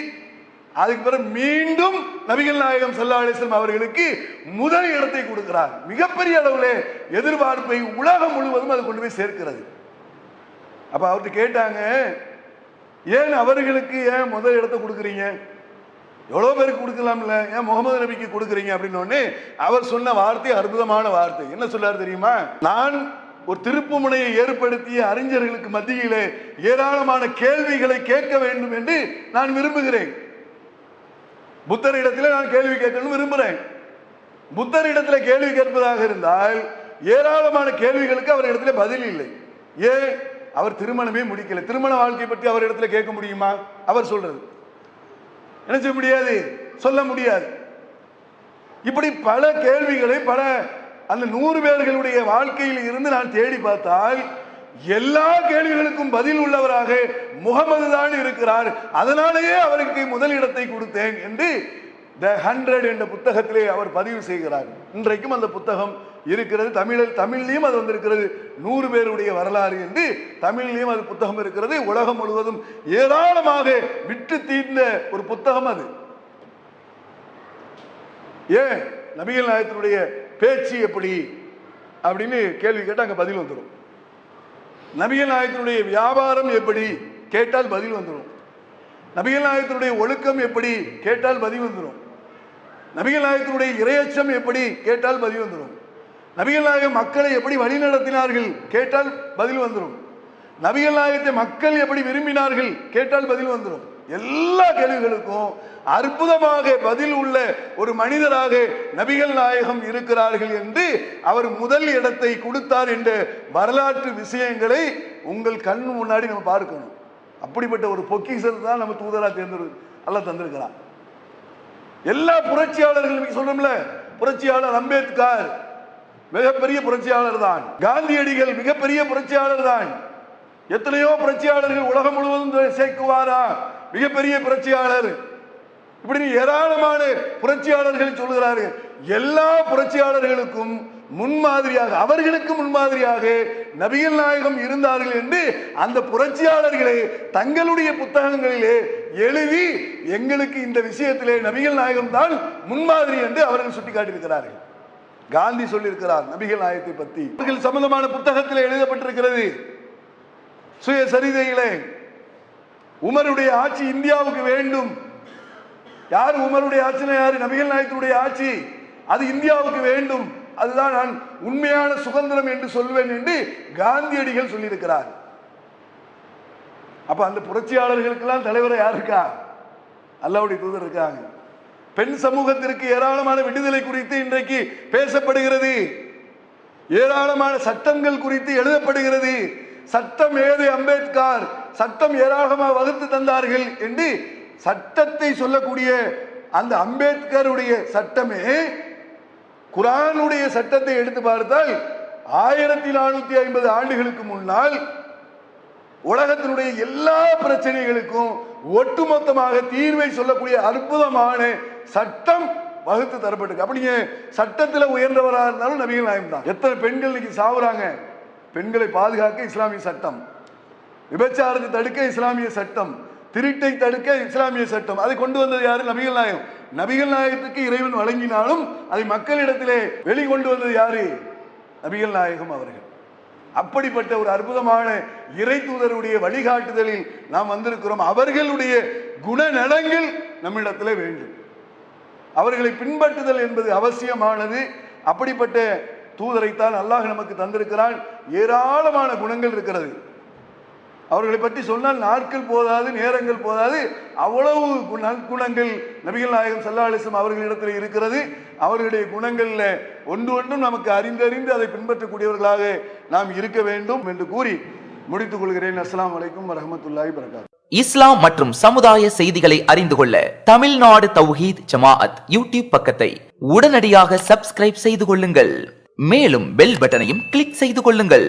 அதுக்கு பிறகு மீண்டும் நபிகள் நாயகம் ஸல்லல்லாஹு அலைஹி வஸல்லம் அவர்களுக்கு முதல் இடத்தை கொடுக்கிறார். மிகப்பெரிய அளவில் எதிர்பார்ப்பை உலகம் முழுவதும் அதை கொண்டு போய் சேர்க்கிறது. அப்ப அவர்கிட்ட கேட்டாங்க, ஏன் அவர்களுக்கு ஏன் முதல் இடத்தை கொடுக்குறீங்க, எவ்வளவு பேருக்கு கொடுக்கலாம்ல, ஏன் முகமது நபிக்கு கொடுக்குறீங்க அப்படின்னு அவர் சொன்ன வார்த்தை அற்புதமான வார்த்தை. என்ன சொல்லார் தெரியுமா? நான் ஒரு திருப்புமுனையை ஏற்படுத்திய அறிஞர்களுக்கு மத்தியிலே ஏராளமான கேள்விகளை கேட்க வேண்டும் என்று நான் விரும்புகிறேன். புத்தரிடத்தில் நான் கேள்வி கேட்கணும் விரும்புகிறேன். புத்தரிடத்தில் கேள்வி கேட்பதாக இருந்தால் ஏராளமான கேள்விகளுக்கு அவர் இடத்துல பதில் இல்லை. ஏன்? அவர் திருமணமே முடிக்கல. திருமண வாழ்க்கை பற்றி அவர் இடத்துல கேட்க முடியுமா? அவர் சொல்றது என்ன செய்ய முடியாது, சொல்ல முடியாது. இப்படி பல கேள்விகளை பல அந்த 100 பேர்களுடைய வாழ்க்கையில் இருந்து நான் தேடி பார்த்தால் எல்லா கேள்விகளுக்கும் பதில் உள்ளவராக முகமது தான் இருக்கிறார். அதனாலேயே அவருக்கு முதல் இடத்தை கொடுத்தேன் என்று தி 100 என்ற புத்தகத்திலே அவர் பதிவு செய்கிறார். இன்றைக்கும் அந்த புத்தகம் இருக்கிறது. தமிழ்லையும் அது வந்திருக்கிறது. 100 பேருடைய வரலாறு என்று தமிழ்லையும் அது புத்தகம் இருக்கிறது. உலகம் முழுவதும் ஏராளமாக விட்டு தீர்ந்த ஒரு புத்தகம் அது. ஏன்? நபிகள் நாயகத்தினுடைய பேச்சு எப்படி அப்படின்னு கேள்வி கேட்டால் அங்கே பதில் வந்துடும். நபிகள் நாயகத்தினுடைய வியாபாரம் எப்படி கேட்டால் பதில் வந்துடும். நபிகள் நாயகத்தினுடைய ஒழுக்கம் எப்படி கேட்டால் பதில் வந்துடும். நபிகள் நாயகத்தினுடைய இறையச்சம் எப்படி கேட்டால் பதில் வந்துடும். நபிகள் நாயகம் மக்களை எப்படி வழிநடத்தினார்கள் கேட்டால் பதில் வந்துடும். நபிகள் நாயகத்தை மக்கள் எப்படி விரும்பினார்கள் கேட்டால் பதில் வந்துடும். எல்லா கேள்விகளுக்கும் அற்புதமாக பதில் உள்ள ஒரு மனிதராக நபிகள் நாயகம் இருக்கிறார்கள் என்று அவர் முதல் இடத்தை கொடுத்தார் என்ற வரலாற்று விஷயங்களை உங்கள் கண் முன்னாடி நம்ம பார்க்கணும். அப்படிப்பட்ட ஒரு பொக்கிஷத்தை தான் நம்ம தூதரா அல்லாஹ் தந்திருக்கிறார். எல்லா புரட்சியாளர்களும் சொல்றோம்ல, புரட்சியாளர் அம்பேத்கர் மிகப்பெரிய புரட்சியாளர் தான், காந்தியடிகள் மிகப்பெரிய புரட்சியாளர் தான், எத்தனையோ புரட்சியாளர்கள் உலகம் முழுவதும் சேர்க்குவாரா மிகப்பெரிய புரட்சியாளர், இப்படி ஏராளமான புரட்சியாளர்கள் சொல்கிறார்கள். எல்லா புரட்சியாளர்களுக்கும் முன்மாதிரியாக, அவர்களுக்கு முன்மாதிரியாக நபிகள் நாயகம் இருந்தார்கள் என்று அந்த புரட்சியாளர்களே தங்களுடைய புத்தகங்களிலே எழுதி எங்களுக்கு இந்த விஷயத்திலே நபிகள் நாயகம் தான் முன்மாதிரி என்று அவர்கள் சுட்டிக்காட்டியிருக்கிறார்கள். காந்தி சொல்லியிருக்கிறார் நபிகள் நாயகத்தை பற்றி, அவர்கள் சம்பந்தமான புத்தகத்தில் எழுதப்பட்டிருக்கிறது. சுயசரிதையிலே உமருடைய ஆட்சி இந்தியாவுக்கு வேண்டும். யார் உமருடைய ஆட்சினா யாரு? நபிகள் நாயகத்தினுடைய ஆட்சி, அது இந்தியாவுக்கு வேண்டும், அதுதான் நான் உண்மையான சுதந்திரம் என்று சொல்வேன் என்று காந்தியடிகள் சொல்லியிருக்கிறார். அப்ப அந்த புரட்சியாளர்களுக்கெல்லாம் தலைவரை யார் இருக்கா? அல்லாஹ்வுடைய தூதர் இருக்காங்க. பெண் சமூகத்திற்கு ஏராளமான விடுதலை குறித்து இன்றைக்கு பேசப்படுகிறது, ஏராளமான சட்டங்கள் குறித்து எழுதப்படுகிறது. சட்டம் ஏது அம்பேத்கர், சட்டம் ஏராளமாக வகுத்து தந்தார்கள் என்று சட்டத்தை சொல்லக்கூடிய அந்த அம்பேத்கருடைய சட்டமே குர்ஆனுடைய சட்டத்தை எடுத்து பார்த்தால் 1450 ஆண்டுகளுக்கு முன்னால் உலகத்தினுடைய எல்லா பிரச்சனைகளுக்கும் ஒட்டுமொத்தமாக தீர்வை சொல்லக்கூடிய அற்புதமான சட்டம் வகுத்து தரப்பட்டிருக்கு. அப்படிங்க சட்டத்தில் உயர்ந்தவராக இருந்தாலும் நபிகள் நாயகம் தான். எத்தனை பெண்கள் இன்னைக்கு சாவுறாங்க? பெண்களை பாதுகாக்க இஸ்லாமிய சட்டம், விபச்சாரத்தை தடுக்க இஸ்லாமிய சட்டம், திருட்டை தடுக்க இஸ்லாமிய சட்டம். அதை கொண்டு வந்தது யாரு? நபிகள் நாயகம். நபிகள் நாயகத்துக்கு இறைவன் வழங்கினாலும் அதை மக்களிடத்திலே வெளிக்கொண்டு வந்தது யாரு? நபிகள் நாயகம் அவர்கள். அப்படிப்பட்ட ஒரு அற்புதமான இறை தூதருடைய வழிகாட்டுதலில் நாம் வந்திருக்கிறோம். அவர்களுடைய குணநலங்கள் நம்மிடத்தில் வேண்டும், அவர்களை பின்பற்றுதல் என்பது அவசியமானது. அப்படிப்பட்ட தூதரைத்தான் அல்லாஹ் நமக்கு தந்திருக்கிறான். ஏராளமான குணங்கள் இருக்கிறது. அவர்களை பற்றி சொன்னால் நாட்கள் போதாது, நேரங்கள் போதாது. அவ்வளவு குணங்கள் நபிகள் நாயகம் ஸல்லல்லாஹு அலைஹி வஸல்லம் அவர்களிடத்தில் இருக்கிறது. அவர்களுடைய குணங்கள்ல ஒன்றும் நமக்கு அறிந்தறிந்து அதை பின்பற்றக்கூடியவர்களாக நாம் இருக்க வேண்டும் என்று கூறி முடித்துக் கொள்கிறேன். அஸ்ஸலாமு அலைக்கும் வரஹ்மத்துல்லாஹி வபரகாத்துஹு. இஸ்லாம் மற்றும் சமுதாய செய்திகளை அறிந்து கொள்ள தமிழ்நாடு தௌஹீத் ஜமாஅத் யூடியூப் பக்கத்தை உடனடியாக சப்ஸ்கிரைப் செய்து கொள்ளுங்கள். மேலும் பெல் பட்டனையும் கிளிக் செய்து கொள்ளுங்கள்.